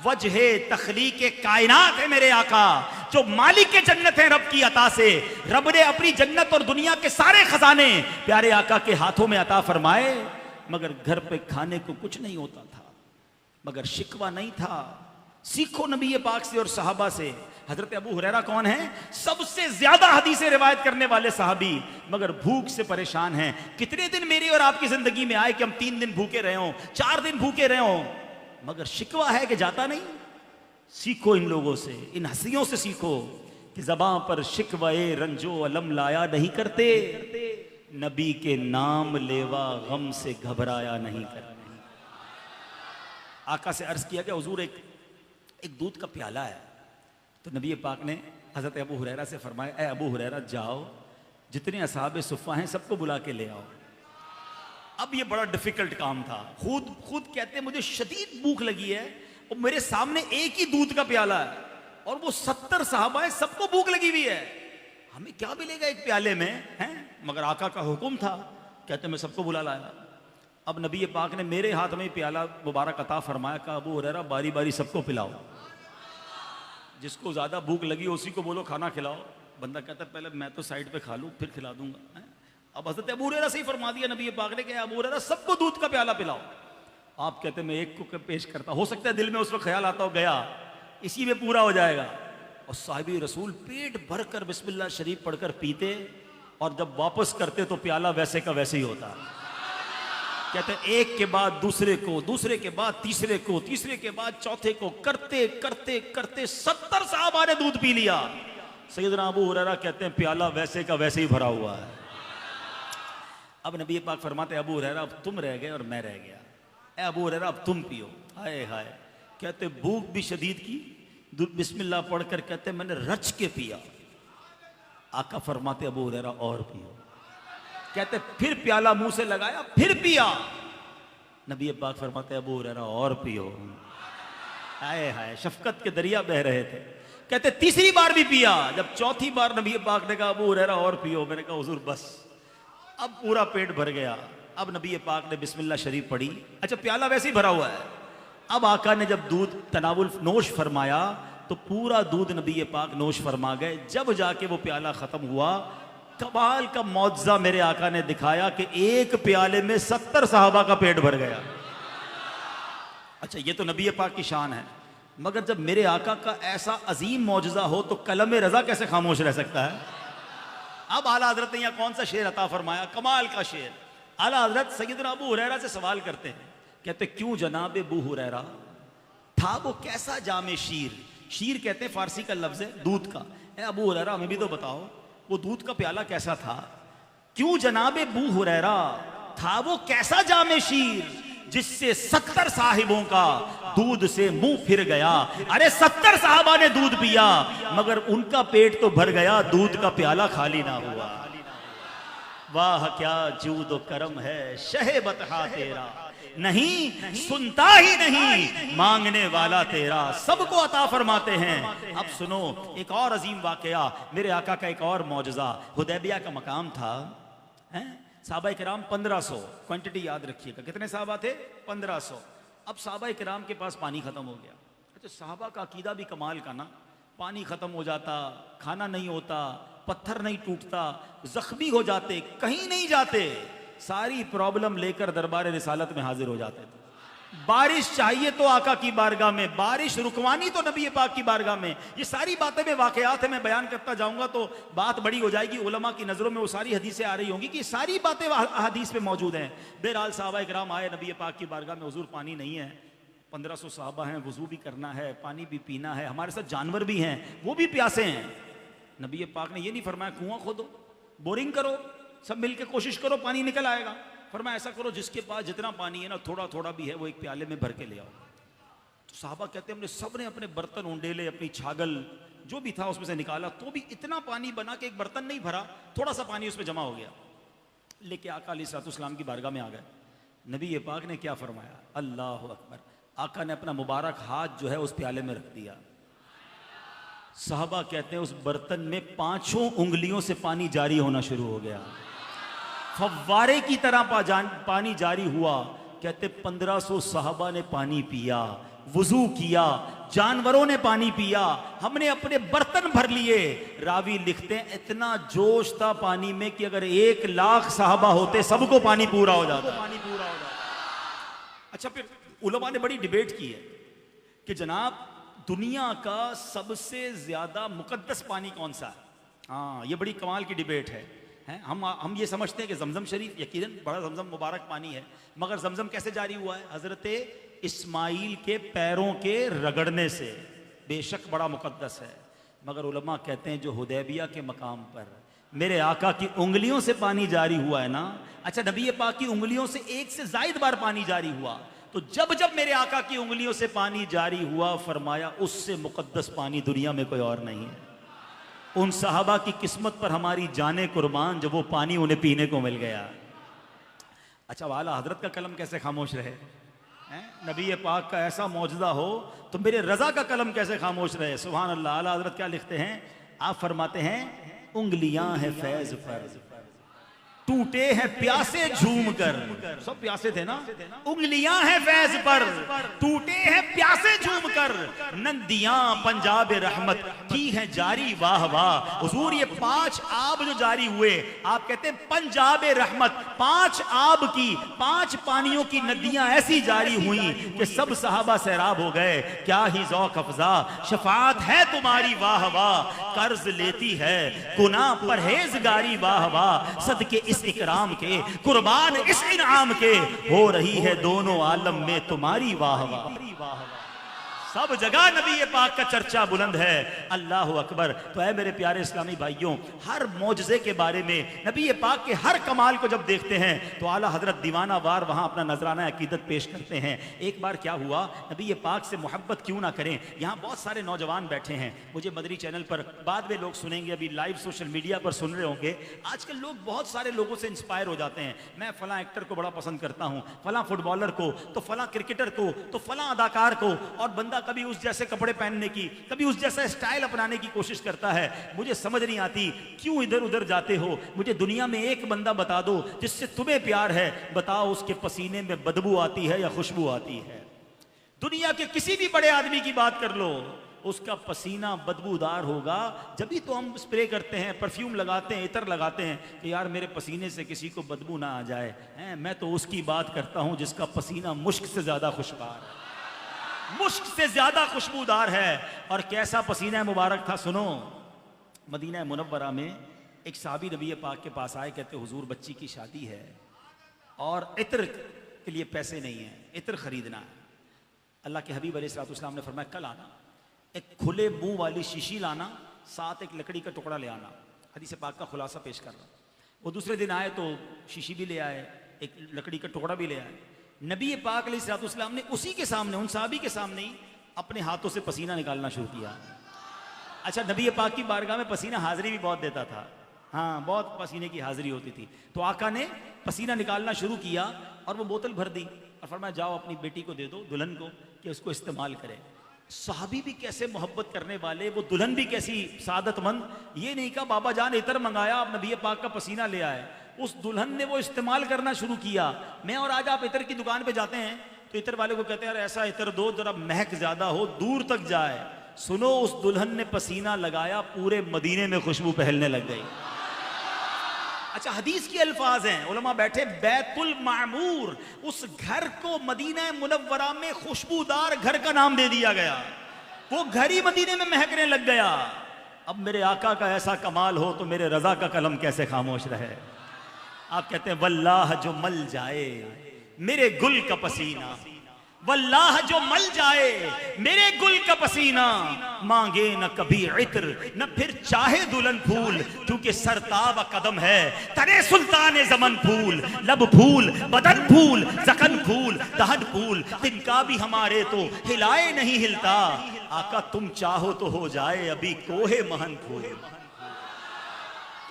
वजह तखलीक कायनात है मेरे आका, जो मालिक के जन्नत है रब की अता से। रब ने अपनी जन्नत और दुनिया के सारे खजाने प्यारे आका के हाथों में अता फरमाए, मगर घर पे खाने को कुछ नहीं होता था, मगर शिकवा नहीं था। सीखो नबी पाक से और सहाबा से। हजरत अबू हुरैरा कौन है? सबसे ज्यादा हदीसें रिवायत करने वाले सहाबी, मगर भूख से परेशान हैं। कितने दिन मेरी और आपकी जिंदगी में आए कि हम 3 दिन भूखे रहे हों, 4 दिन भूखे रहे हों, मगर शिकवा है कि जाता नहीं। सीखो इन लोगों से, इन हंसियों से सीखो कि ज़बां पर शिकवे रंजो अलम लाया नहीं करते, नबी के नाम लेवा गम से घबराया नहीं करते। आका से अर्ज किया कि हुजूर एक दूध का प्याला है। तो नबी पाक ने हज़रत अबू हुरैरा से फरमाया, ए अबू हुरैरा जाओ, जितने असहाबे सुफ़ा हैं सबको बुला के ले आओ। अब ये बड़ा डिफिकल्ट काम था। खुद कहते हैं मुझे शदीद भूख लगी है और मेरे सामने एक ही दूध का प्याला है और वो 70 सहाबा है, सबको भूख लगी हुई है, हमें क्या मिलेगा एक प्याले में हैं? मगर आका का हुक्म था, कहते मैं सबको बुला लाया। अब नबी पाक ने मेरे हाथ में प्याला मुबारक अता फरमाया, कहा अबू हुरैरा बारी बारी सबको पिलाओ, जिसको ज़्यादा भूख लगी उसी को बोलो खाना खिलाओ। बंदा कहता पहले मैं तो साइड पे खा लूँ फिर खिला दूंगा। अब हज़रत अबू हुरैरा से ही फरमा दिया नबी पाक ने कि अबू हुरैरा सबको दूध का प्याला पिलाओ। आप कहते मैं एक को पेश करता, हो सकता है दिल में उस वक्त ख्याल आता हो गया इसी में पूरा हो जाएगा। और साहिबी रसूल पेट भर कर बिस्मिल्लाह शरीफ पढ़कर पीते और जब वापस करते तो प्याला वैसे का वैसे ही होता। कहते एक के बाद दूसरे को, दूसरे के बाद तीसरे को, तीसरे के बाद चौथे को, करते करते करते 70 साहबा ने दूध पी लिया। सैयदना अबू हुरैरा कहते हैं प्याला वैसे का वैसे ही भरा हुआ है। अब नबी पाक फरमाते अबू हुरैरा अब तुम रह गए और मैं रह गया, ए अबू हुरैरा अब तुम पियो। हाय हाय, कहते भूख भी शदीद की, बिस्मिल्लाह पढ़कर कहते मैंने रच के पिया। आका फरमाते अबू हुरैरा और पियो। कहते फिर प्याला मुंह से लगाया फिर पिया। नबी पाक फरमाते अबू हुरैरा और पियो। हाय हाय, शफकत के दरिया बह रहे थे। कहते तीसरी बार भी पिया। जब चौथी बार नबी पाक ने कहा अबू हुरैरा और पियो, मैंने कहा हुजूर बस अब पूरा पेट भर गया। अब नबी पाक ने बिस्मिल्लाह शरीफ पढ़ी। अच्छा प्याला वैसे ही भरा हुआ है। अब आका ने जब दूध तनावुल नोश फरमाया तो पूरा दूध नबी पाक नोश फरमा गए। जब जाके वो प्याला खत्म हुआ, कमाल का मौजज़ा मेरे आका ने दिखाया कि एक प्याले में 70 साहबा का पेट भर गया। अच्छा ये तो नबी पाक की शान है, मगर जब मेरे आका का ऐसा अजीम मौजज़ा हो तो कलम रज़ा कैसे खामोश रह सकता है। अब आला हजरत ने यहाँ कौन सा शेर अता फरमाया, कमाल का शेर। आला हजरत सैयदना अबू हुरैरा से सवाल करते हैं, कहते क्यों जनाब अबू हुरैरा, था वो कैसा जामे शीर। शीर कहते हैं फारसी का लफ्ज है दूध का। अबू हुरैरा हमें भी तो बताओ वो दूध का प्याला कैसा था। क्यों जनाब अबू हुरैरा, था वो कैसा जामे शीर जिससे 70 साहिबों का दूध से मुंह फिर गया। अरे 70 साहबा ने दूध पिया मगर उनका पेट तो भर गया, दूध का प्याला खाली ना हुआ। वाह क्या जूद करम है शहे बतहा तेरा, नहीं सुनता ही नहीं मांगने वाला तेरा, सबको अता फरमाते हैं। अब सुनो एक और अजीम वाकया, मेरे आका का एक और मौजज़ा। हुदैबिया का मकाम था, साहबा किराम 1500, क्वांटिटी याद रखिएगा कितने साहबा थे 1500। अब साहबा किराम के पास पानी खत्म हो गया। अच्छा साहबा का अकीदा भी कमाल का ना, पानी खत्म हो जाता, खाना नहीं होता, पत्थर नहीं टूटता, जख्मी हो जाते, कहीं नहीं जाते, सारी प्रॉब्लम लेकर दरबार रिसालत में हाजिर हो जाते थे। बारिश चाहिए तो आका की बारगाह में, बारिश रुकवानी तो नबी पाक की बारगाह में। ये सारी बातें में वाकयात है, मैं बयान करता जाऊंगा तो बात बड़ी हो जाएगी। उलमा की नज़रों में वो सारी हदीसें आ रही होंगी कि सारी बातें हदीस में मौजूद हैं। बहरहाल साहबा इकराम आए नबी पाक की बारगाह में, हुजूर पानी नहीं है, 1500 साहबा हैं, वजू भी करना है, पानी भी पीना है, हमारे साथ जानवर भी हैं, वो भी प्यासे हैं। नबी पाक ने ये नहीं फरमाया कुआं खोदो, बोरिंग करो, सब मिलकर कोशिश करो पानी निकल आएगा। फरमाया ऐसा करो जिसके पास जितना पानी है ना थोड़ा थोड़ा भी है वो एक प्याले में भर के ले आओ। तो साहबा कहते हैं हमने सब ने अपने बर्तन उंडेले, अपनी छागल जो भी था उसमें से निकाला, तो भी इतना पानी बना कि एक बर्तन नहीं भरा, थोड़ा सा पानी उसमें जमा हो गया। लेके आका अलैहिस्सलाम की बारगाह में आ गए। नबी पाक ने क्या फरमाया, अल्लाह अकबर। आका ने अपना मुबारक हाथ जो है उस प्याले में रख दिया। साहबा कहते हैं उस बर्तन में 5 उंगलियों से पानी जारी होना शुरू हो गया, फव्वारे की तरह पानी जारी हुआ। कहते 1500 साहबा ने पानी पिया, वुजू किया, जानवरों ने पानी पिया, हमने अपने बर्तन भर लिए। रावी लिखते हैं इतना जोश था पानी में कि अगर 1 लाख साहबा होते सबको पानी पूरा हो जाता। अच्छा फिर उलमा ने बड़ी डिबेट की है कि जनाब दुनिया का सबसे ज्यादा मुकद्दस पानी कौन सा है। हाँ ये बड़ी कमाल की डिबेट है। हम ये समझते हैं कि जमजम शरीफ यकीनन बड़ा जमजम मुबारक पानी है, मगर जमजम कैसे जारी हुआ है, हजरत इस्माइल के पैरों के रगड़ने से। बेशक बड़ा मुकद्दस है, मगर उलमा कहते हैं जो हुदैबिया के मकाम पर मेरे आका की उंगलियों से पानी जारी हुआ है ना, अच्छा नबी पाक की उंगलियों से एक से जायद बार पानी जारी हुआ, तो जब जब मेरे आका की उंगलियों से पानी जारी हुआ, फरमाया उससे मुकद्दस पानी दुनिया में कोई और नहीं है। उन सहाबा की किस्मत पर हमारी जाने कुर्बान जब वो पानी उन्हें पीने को मिल गया। अच्छा वाला हजरत का कलम कैसे खामोश रहे, नबी पाक का ऐसा मौजदा हो तो मेरे रजा का कलम कैसे खामोश रहे। सुभान अल्लाह। आला हजरत क्या लिखते हैं, आप फरमाते हैं उंगलियां हैं फैज पर, टूटे हैं प्यासे झूम कर, सब प्यासे थे ना, उंगलियां हैं फैज पर, टूटे हैं प्यासे झूम कर, नंदियां पंजाब रहमत की है जारी वाह वाह। हुजूर ये 5 आब जो जारी हुए, आप कहते हैं पंजाब रहमत, 5 आब की 5 पानियों की नदियां ऐसी जारी हुई कि सब सहाबा सैराब हो गए। क्या ही ज़ौक़ अफ़ज़ा शफाअत है तुम्हारी वाह वाह, कर्ज लेती है गुनाह परहेज़गारी वाह वाह, सदके इस इकराम के कुर्बान इस इनाम के, हो रही है दोनों आलम में तुम्हारी वाह वाह। सब जगह नबी पाक का चर्चा बुलंद है। अल्लाह अकबर। तो है मेरे प्यारे इस्लामी भाइयों, हर मौजज़े के बारे में, नबी पाक के हर कमाल को जब देखते हैं तो आला हजरत दीवाना वार वहाँ अपना नजराना अकीदत पेश करते हैं। एक बार क्या हुआ, नबी पाक से मोहब्बत क्यों ना करें। यहाँ बहुत सारे नौजवान बैठे हैं, मुझे मदरी चैनल पर बाद में लोग सुनेंगे, अभी लाइव सोशल मीडिया पर सुन रहे होंगे। आजकल लोग बहुत सारे लोगों से इंस्पायर हो जाते हैं, मैं फलां एक्टर को बड़ा पसंद करता हूँ, फलां फुटबॉलर को, तो फलां क्रिकेटर को, तो फलां अदाकार को, और बंदा कभी उस जैसे कपड़े पहनने की, कभी उस जैसा स्टाइल अपनाने की कोशिश करता है। मुझे समझ नहीं आती क्यों इधर उधर जाते हो। मुझे दुनिया में एक बंदा बता दो जिससे तुम्हें प्यार है, बताओ उसके पसीने में बदबू आती है या खुशबू आती है। दुनिया के किसी भी बड़े आदमी की बात कर लो, उसका पसीना बदबूदार होगा। जब भी तो हम स्प्रे करते हैं, परफ्यूम लगाते हैं, इतर लगाते हैं कि यार मेरे पसीने से किसी को बदबू ना आ जाए। मैं तो उसकी बात करता हूं जिसका पसीना मुश्क से ज्यादा खुशबूदार है, मुश्क से ज्यादा खुशबूदार है। और कैसा पसीना मुबारक था, सुनो। मदीना मुनव्वरा में एक साहबी नबी पाक के पास आए, कहते हुजूर बच्ची की शादी है और इत्र के लिए पैसे नहीं है, इत्र खरीदना है। अल्लाह के हबीब अलैहिस्सलाम ने फरमाया कल आना, एक खुले मुंह वाली शीशी लाना, साथ एक लकड़ी का टुकड़ा ले आना। हदीस पाक का खुलासा पेश कर रहा। वो दूसरे दिन आए तो शीशी भी ले आए, एक लकड़ी का टुकड़ा भी ले आए। नबी पाक अलैहिस्सलाम ने उसी के सामने, उन साहबी के सामने ही अपने हाथों से पसीना निकालना शुरू किया। अच्छा, नबी पाक की बारगाह में पसीना हाजिरी भी बहुत देता था, हाँ बहुत पसीने की हाजिरी होती थी। तो आका ने पसीना निकालना शुरू किया और वो बोतल भर दी और फरमाया जाओ अपनी बेटी को दे दो, दुल्हन को, कि उसको इस्तेमाल करे। साहबी भी कैसे मोहब्बत करने वाले, वो दुल्हन भी कैसी सादतमंद। ये नहीं कहा बाबा जान इतर मंगाया, आप नबी पाक का पसीना ले आए। उस दुल्हन ने वो इस्तेमाल करना शुरू किया। मैं और आज आप इतर की दुकान पे जाते हैं तो इतर वाले को कहते हैं यार ऐसा इतर दो जरा महक ज्यादा हो, दूर तक जाए। सुनो, उस दुल्हन ने पसीना लगाया, पूरे मदीने में खुशबू फैलने लग गई। अच्छा, हदीस की अल्फाज हैं, उलमा बैठे, बैतुल मामूर, उस घर को मदीना मुनव्वरा में खुशबूदार घर का नाम दे दिया गया। वो घर ही मदीने में महकने लग गया। अब मेरे आका का ऐसा कमाल हो तो मेरे रजा का कलम कैसे खामोश रहे। आप कहते हैं वल्लाह जो मल जाए मेरे गुल का पसीना, वल्लाह जो मल जाए मेरे गुल का पसीना, मांगे न कभी इत्र न फिर चाहे दुल्हन फूल, क्योंकि सरताब कदम है तने सुल्तान जमन फूल, लब फूल बदन फूल जखन फूल दहन फूल, तिनका भी हमारे तो हिलाए नहीं हिलता। आका तुम चाहो तो हो जाए अभी कोहे महन फूल।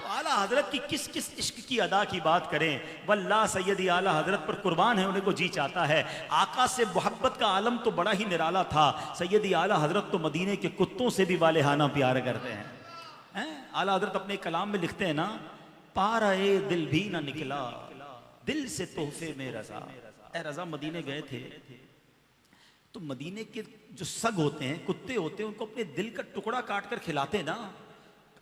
आला हजरत की किस किस इश्क की अदा की बात करें। वल्लाह सैयदी आला हजरत पर कुर्बान है, उन्हें को जी चाहता है। आका से मोहब्बत का आलम तो बड़ा ही निराला था। सैयदी आला हजरत तो मदीने के कुत्तों से भी वालेहाना प्यार करते हैं। आला हजरत अपने कलाम में लिखते हैं ना, पारा ए दिल भी ना निकला दिल से तोहफे में रजा। ए रजा मदीने गए थे तो मदीने के जो सग होते हैं, कुत्ते होते हैं, उनको अपने दिल का टुकड़ा काट कर खिलाते हैं ना।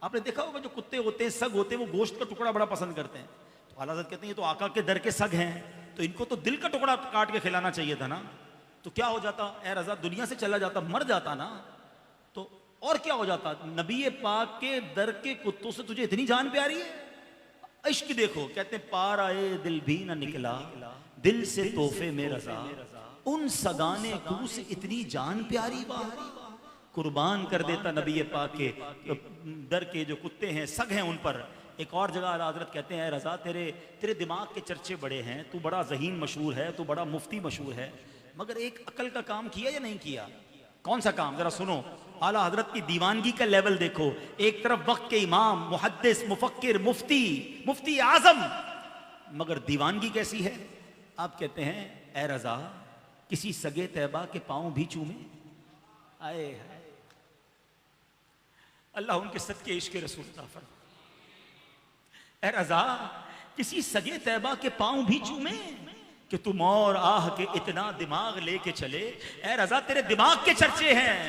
आपने देखा होगा जो कुत्ते होते हैं, सग होते हैं, वो गोश्त का टुकड़ा बड़ा पसंद करते हैं। तो आला हज़रत कहते हैं ये तो आका के दर के सग हैं, तो इनको तो दिल का टुकड़ा काट के खिलाना चाहिए था ना। तो क्या हो जाता, ए रज़ा दुनिया से चला जाता, मर जाता ना। तो और क्या हो जाता, नबी पाक के दर के कुत्तों से तुझे इतनी जान प्यारी है। इश्क देखो, कहते हैं पार आए दिल भी ना निकला दिल से तोहफे में रज़ा, उन सगाने तू से इतनी जान प्यारी वाह। कुर्बान कर देता नबी पाक के दर के जो कुत्ते हैं, सग हैं उन पर। एक और जगह आला हज़रत कहते हैं, रज़ा तेरे दिमाग के चर्चे बड़े हैं, तू बड़ा ज़हीन मशहूर है, तू बड़ा मुफ्ती मशहूर है, मगर एक अकल का काम किया या नहीं किया? कौन सा काम? जरा सुनो। आला हज़रत की दीवानगी का लेवल देखो। एक तरफ वक्त के इमाम, मुहद्दिस, मुफक्किर, मुफ्ती आज़म, मगर दीवानगी कैसी है? आप कहते हैं, ए रज़ा किसी सगे तैबा के पाँव भी चूमे। आए अल्लाह उनके सदके इश्क़ रसूल अता फरमा। ए रज़ा किसी सगे तैबा के पाँव भी चूमे कि तुम और आह के इतना दिमाग लेके चले। ए रज़ा तेरे दिमाग के चर्चे हैं,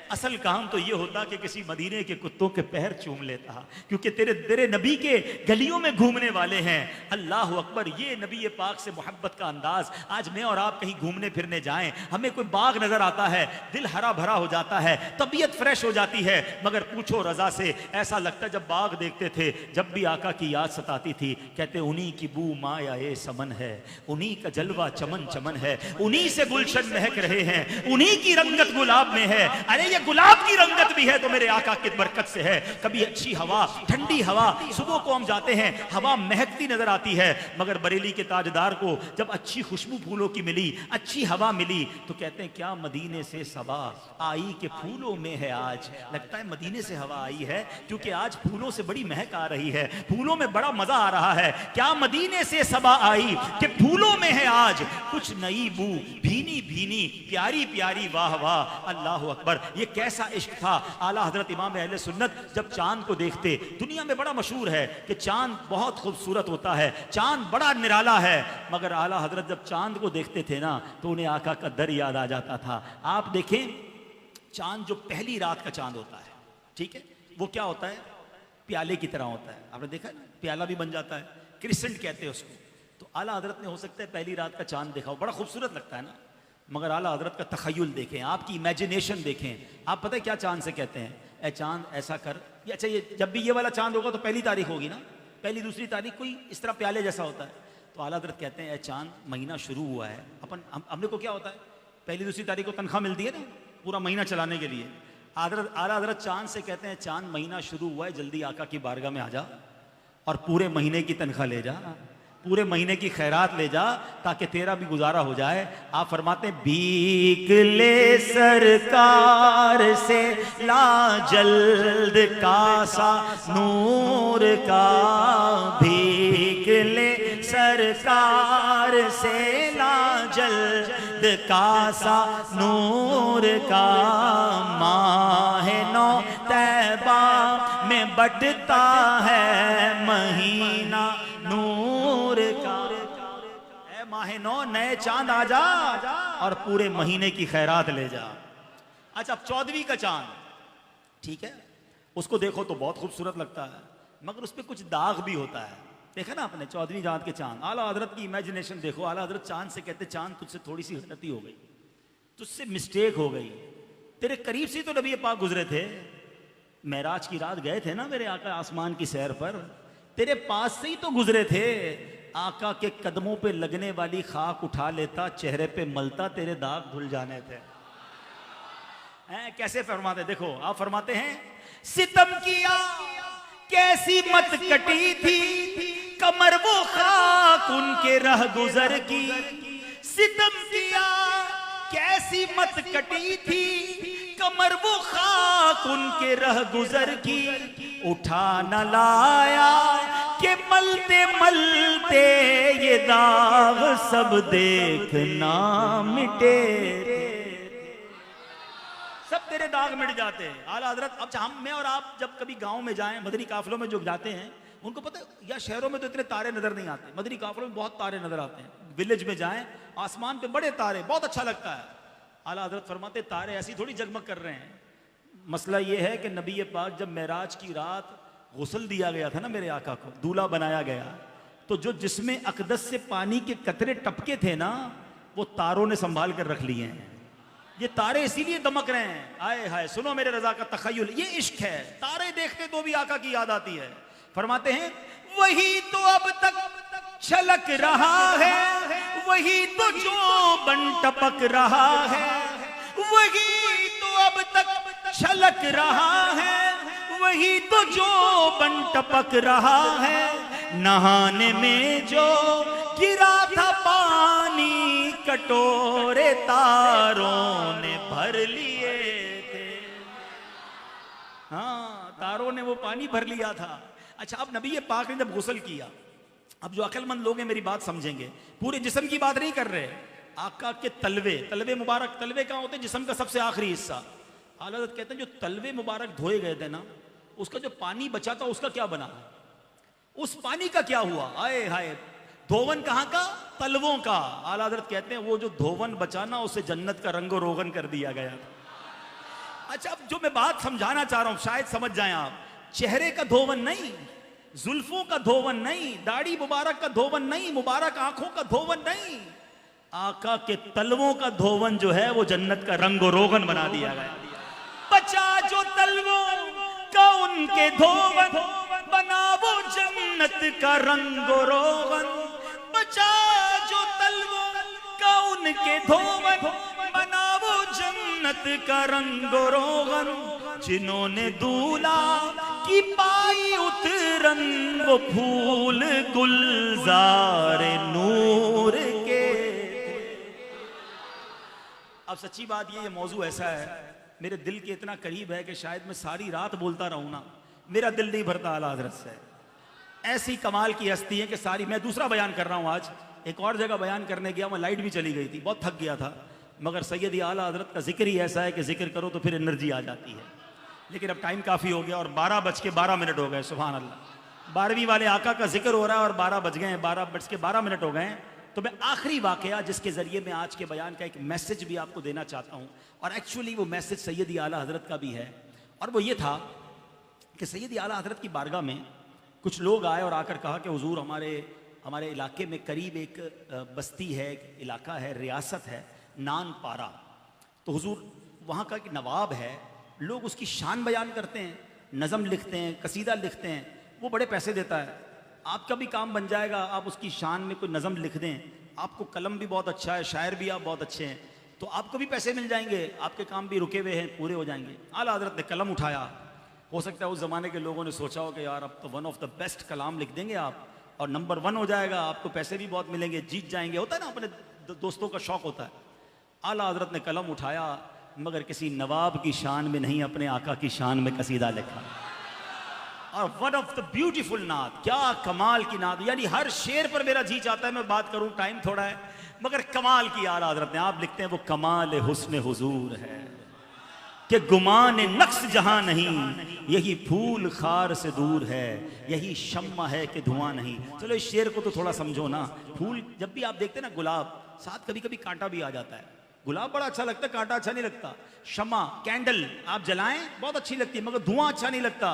असल काम तो ये होता कि किसी मदीने के कुत्तों के पैर चूम लेता, क्योंकि तेरे नबी के गलियों में घूमने वाले हैं। अल्लाह अकबर, ये नबी पाक से मोहब्बत का अंदाज। आज मैं और आप कहीं घूमने फिरने जाएं, हमें कोई बाग नजर आता है, दिल हरा भरा हो जाता है, तबीयत फ्रेश हो जाती है, मगर पूछो रजा से, ऐसा लगता जब बाग देखते थे, जब भी आका की याद सताती थी, कहते उन्हीं की बू माया ए समन है, उन्हीं का जलवा चमन चमन है, उन्हीं से गुलशन महक रहे हैं, उन्हीं की रंगत गुलाब में है। अरे ये गुलाब की रंगत भी है तो मेरे आका की बरकत से है। कभी अच्छी हवा, ठंडी हवा, सुबह को हम जाते हैं, हवा महकती नजर आती है, मगर बरेली के ताजदार को जब अच्छी खुशबू फूलों की मिली, अच्छी हवा मिली, तो कहते हैं क्या मदीने से सबा आई के फूलों में है आज। लगता है मदीने से हवा आई है, क्योंकि आज फूलों से बड़ी महक आ रही है, फूलों में बड़ा मजा आ रहा है। क्या मदीने से सबा आई कि फूलों में है आज कुछ नई बू, भीनी भीनी प्यारी प्यारी, वाह वाह अल्लाह अकबर। ये कैसा इश्क था। आला हजरत इमाम अहले सुन्नत जब चांद को देखते, दुनिया में बड़ा मशहूर है कि चांद बहुत खूबसूरत होता है, चांद बड़ा निराला है, मगर आला हजरत जब चांद को देखते थे ना तो उन्हें आका का दर याद आ जाता था। आप देखें, चांद जो पहली रात का चांद होता है, ठीक है, वो क्या होता है? प्याले की तरह होता है। आपने देखा ना, प्याला भी बन जाता है, क्रिसेंट कहते हैं उसको। तो आला हजरत ने हो सकता है पहली रात का चांद देखा हो, बड़ा खूबसूरत लगता है ना, मगर आला हजरत का तखय्युल देखें, आपकी इमेजिनेशन देखें। आप पता है क्या चांद से कहते हैं? ए चांद ऐसा कर, ये अच्छा, ये जब भी ये वाला चांद होगा तो पहली तारीख होगी ना, पहली दूसरी तारीख कोई इस तरह प्याले जैसा होता है। तो आला हजरत कहते हैं, ए चांद महीना शुरू हुआ है, हमने को क्या होता है, पहली दूसरी तारीख को तनख्वाह मिलती है ना पूरा महीना चलाने के लिए। आला हजरत चांद से कहते हैं, चांद महीना शुरू हुआ है, जल्दी आका की बारगाह में आ जा और पूरे महीने की तनख्वाह ले जा, पूरे महीने की खैरात ले जा, ताकि तेरा भी गुजारा हो जाए। आप फरमाते हैं, भीख ले सरकार से ला जल्द कासा नूर का, भीख ले सरकार से ला जल्द कासा नूर का, माहे नौ तैबा में बटता है महीना नूर का। ऐ माहे नौ, नए चांद आ जा और पूरे महीने की खैरात ले जा। अच्छा, अब 14वीं का चांद, ठीक है, उसको देखो तो बहुत खूबसूरत लगता है, मगर उस पर कुछ दाग भी होता है। देखा ना आपने 14वीं रात के चांद। आला हजरत की इमेजिनेशन देखो। आला हजरत चांद से कहते, चांद तुझसे थोड़ी सी गलती हो गई, तुझसे मिस्टेक हो गई, तेरे करीब से तो नबी पाक गुजरे थे, मेराज की रात गए थे ना मेरे आका आसमान की सैर पर, तेरे पास से ही तो गुजरे थे। आका के कदमों पे लगने वाली खाक उठा लेता, चेहरे पे मलता, तेरे दाग धुल जाने थे। कैसे फरमाते, देखो आप फरमाते हैं, सितम किया कैसी मत कटी थी, कमर वो खाक उनके रह गुजर की। सितम किया कैसी मत कटी थी, कमर वो खाक उनके रह गुजर की। उठा न लाया कि मलते मलते ये दाग सब देखना मिटे, सब तेरे दाग मिट जाते हैं। आला हजरत, अब मैं और आप जब कभी गांव में जाएं, मदनी काफिलों में जो जाते हैं, उनको पता है, या शहरों में तो इतने तारे नजर नहीं आते, मदनी काफिलों में बहुत तारे नजर आते हैं। विलेज में जाएं, आसमान पे बड़े तारे, बहुत अच्छा लगता है। आला हजरत फरमाते, तारे ऐसी थोड़ी जगमग कर रहे हैं। मसला ये है कि नबी पाक जब मेराज की रात गुस्ल दिया गया था ना मेरे आका को, दूल्हा बनाया गया, तो जो जिसमें अकदस से पानी के कतरे टपके थे ना, वो तारों ने संभाल कर रख लिए हैं। ये तारे इसीलिए दमक रहे हैं। आए हाय, सुनो मेरे रजा का तखय्युल, ये इश्क है। तारे देखते तो भी आका की याद आती है। फरमाते हैं, वही तो अब तक छलक रहा है, वही तो जो बन टपक रहा है, वही तो अब तक छलक रहा है, वही तो जो बन टपक रहा है। नहाने में जो गिरा था पानी, कटोरे तारों ने भर लिए थे। हाँ, तारों ने वो पानी भर लिया था। अच्छा, अब नबी पाक ने जब गुस्ल किया, अब जो अक्लमंद लोग हैं मेरी बात समझेंगे, पूरे जिस्म की बात नहीं कर रहे, आका के तलवे, तलवे मुबारक, तलवे कहाँ होते हैं? जिस्म का सबसे आखिरी हिस्सा। आला हज़रत कहते हैं जो तलवे मुबारक धोए गए थे ना, उसका जो पानी बचा था उसका क्या बना? उस पानी का क्या हुआ? आए हाय, धोवन कहाँ का? तलवों का। आला हज़रत कहते हैं वो जो धोवन बचा ना, उसे जन्नत का रंगो रोगन कर दिया गया। अच्छा, अब जो मैं बात समझाना चाह रहा हूं शायद समझ जाएं आप, चेहरे का धोवन नहीं, जुल्फों का धोवन नहीं, दाढ़ी मुबारक का धोवन नहीं, मुबारक आंखों का धोवन नहीं, आका के तलवों का धोवन जो है वो जन्नत का रंगो रोगन बना दिया गया। बचा जो तलवों का उनके धोवन, बना वो जन्नत का रंगो रोगन। बचा जो तलवों का उनके धोवन, बना वो जन्नत का रंगो रोगन। जिन्होंने दूल्हा की पाई उतरन, वो फूल गुलजार नूर के। अब सच्ची बात ये मौजू ऐसा है, मेरे दिल के इतना करीब है कि शायद मैं सारी रात बोलता रहूं ना, मेरा दिल नहीं भरता आला हज़रत से। ऐसी कमाल की हस्ती है कि सारी, मैं दूसरा बयान कर रहा हूं आज, एक और जगह बयान करने गया, मैं लाइट भी चली गई थी, बहुत थक गया था, मगर सैयदी आला हज़रत का जिक्र ही ऐसा है कि जिक्र करो तो फिर एनर्जी आ जाती है। लेकिन अब टाइम काफ़ी हो गया और 12:12 हो गए, सुभान अल्लाह। 12वीं वाले आका का जिक्र हो रहा है और 12 बज गए हैं, 12:12 हो गए हैं। तो मैं आखिरी वाकया जिसके ज़रिए मैं आज के बयान का एक मैसेज भी आपको देना चाहता हूँ, और एक्चुअली वो मैसेज सैयदी आला हज़रत का भी है, और वो ये था कि सैयदी आला हज़रत की बारगाह में कुछ लोग आए और आकर कहा कि हुजूर हमारे इलाके में करीब एक बस्ती है, एक इलाका है, रियासत है नानपारा, तो हुजूर वहाँ का एक नवाब है, लोग उसकी शान बयान करते हैं, नज़म लिखते हैं, कसीदा लिखते हैं, वो बड़े पैसे देता है। आपका भी काम बन जाएगा, आप उसकी शान में कोई नज़म लिख दें, आपको कलम भी बहुत अच्छा है, शायर भी आप बहुत अच्छे हैं, तो आपको भी पैसे मिल जाएंगे, आपके काम भी रुके हुए हैं, पूरे हो जाएंगे। आला हज़रत ने कलम उठाया। हो सकता है उस ज़माने के लोगों ने सोचा हो कि यार अब तो वन ऑफ द बेस्ट कलाम लिख देंगे आप और नंबर 1 हो जाएगा, आपको पैसे भी बहुत मिलेंगे, जीत जाएंगे, होता है ना, अपने दोस्तों का शौक होता है। आला हज़रत ने कलम उठाया, मगर किसी नवाब की शान में नहीं, अपने आका की शान में कसीदा लिखा, और वन ऑफ द ब्यूटीफुल नात, क्या कमाल की नात, यानी हर शेर पर मेरा जी चाहता है मैं बात करूं, टाइम थोड़ा है, मगर कमाल की आला हज़रत ने। आप लिखते हैं वो कमाल हुस्न हुजूर है कि गुमान नक्स जहां नहीं, यही फूल खार से दूर है, यही शम्मा है कि धुआं नहीं। चलो इस शेर को तो थोड़ा समझो ना। फूल जब भी आप देखते हैं ना, गुलाब साथ कभी कभी कांटा भी आ जाता है, गुलाब बड़ा अच्छा लगता है, कांटा अच्छा नहीं लगता। शम्मा कैंडल आप जलाएं बहुत अच्छी लगती है, मगर धुआं अच्छा नहीं लगता।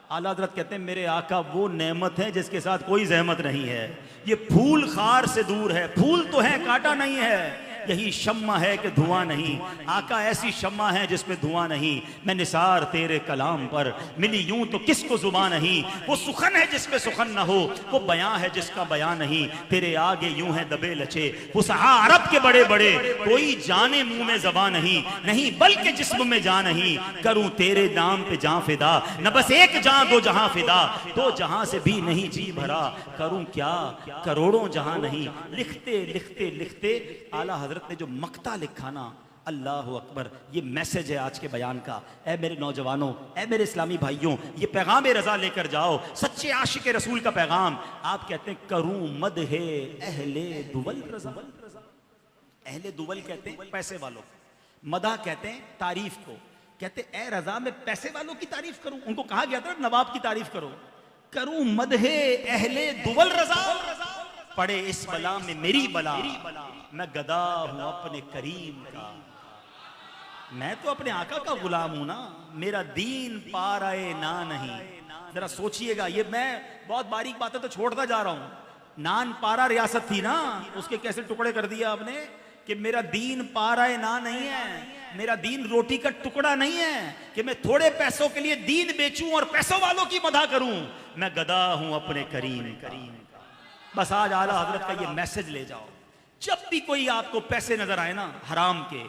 आला हज़रत कहते हैं मेरे आका वो नेमत है जिसके साथ कोई जहमत नहीं है, ये फूल खार से दूर है, फूल तो है कांटा नहीं है, यही शम्मा है कि धुआं नहीं। आका ऐसी शम्मा है जिसमें धुआं नहीं। मैं निसार तेरे कलाम पर मिली यूं तो किसको जुबान नहीं, वो सुखन है जिसमें सुखन ना हो, वो बयां है जिसका बयां नहीं। तेरे आगे यूं है दबे लचे वो सहा अरब के बड़े बड़े, कोई जाने मुंह में ज़बान नहीं, नहीं बल्कि जिस्म में जान नहीं। करूं तेरे नाम पे जान फिदा, न बस एक जान दो जहां फिदा, दो जहां से भी नहीं जी भरा, करूं क्या करोड़ों जहां नहीं। लिखते लिखते लिखते आला हज़रत ने जो मक्ता लिखा ना, अल्लाह अकबर, ये मैसेज है आज के बयान का। ऐ मेरे नौजवानों, ऐ मेरे इस्लामी भाइयों, ये पैगाम रजा लेकर जाओ, सच्चे आशिक रसूल का पैगाम। आप कहते हैं करूं मद है अहले दुवल रजा, अहले दुवल कहते हैं पैसे वालों, मदा कहते हैं तारीफ को। कहते ऐ रजा मैं पैसे वालों की तारीफ करूं, उनको कहा गया था नवाब की तारीफ करो। करूं मद है अहले दुवल रजा, पड़े इस बला में मेरी बला, मैं गदा हूं अपने करीम का। मैं तो अपने आका का गुलाम हूं ना, मेरा दीन पाराए ना नहीं। जरा सोचिएगा, ये मैं बहुत बारीक बातें तो छोड़ता जा रहा हूं। नान पारा रियासत थी ना, उसके कैसे टुकड़े कर दिया आपने कि मेरा दीन पाराए ना नहीं है, मेरा दीन रोटी का टुकड़ा नहीं है कि मैं थोड़े पैसों के लिए दीन बेचूं और पैसों वालों की मदह करूं। मैं गदा हूं अपने करीम का। बस आज आला हज़रत का ये मैसेज ले जाओ। जब भी कोई आपको पैसे नजर आए ना, हराम के,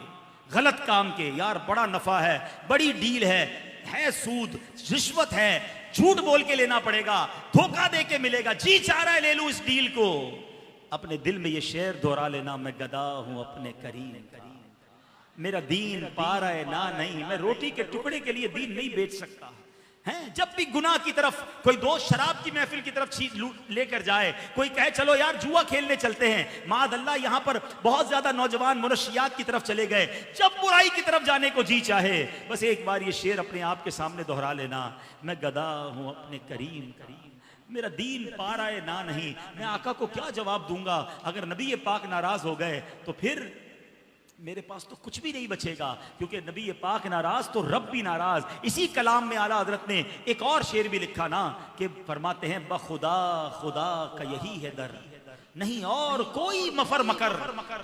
गलत काम के, यार बड़ा नफा है, बड़ी डील है सूद, रिश्वत है, झूठ बोल के लेना पड़ेगा, धोखा दे के मिलेगा, जी चाह रहा है ले लूं इस डील को। अपने दिल में ये शेर दोहरा लेना, मैं गदा हूं अपने करीम, मेरा दीन पा रहा है ना नहीं, मैं रोटी के टुकड़े के लिए दीन नहीं बेच सकता हैं। जब भी गुनाह की तरफ कोई दोस्त शराब की महफिल की तरफ चीज लेकर जाए, कोई कहे चलो यार जुआ खेलने चलते हैं, माद अल्लाह यहां पर बहुत ज्यादा नौजवान मुनशियात की तरफ चले गए, जब बुराई की तरफ जाने को जी चाहे, बस एक बार ये शेर अपने आप के सामने दोहरा लेना, मैं गदा हूं अपने करीम, मेरा दीन पा रहा है ना नहीं, मैं आका को क्या जवाब दूंगा। अगर नबी पाक नाराज हो गए तो फिर मेरे पास तो कुछ भी नहीं बचेगा, क्योंकि नबी पाक नाराज तो रब भी नाराज। इसी कलाम में आला हजरत ने एक और शेर भी लिखा ना, कि फरमाते हैं बखुदा खुदा का यही है दर, नहीं और कोई मफर मकर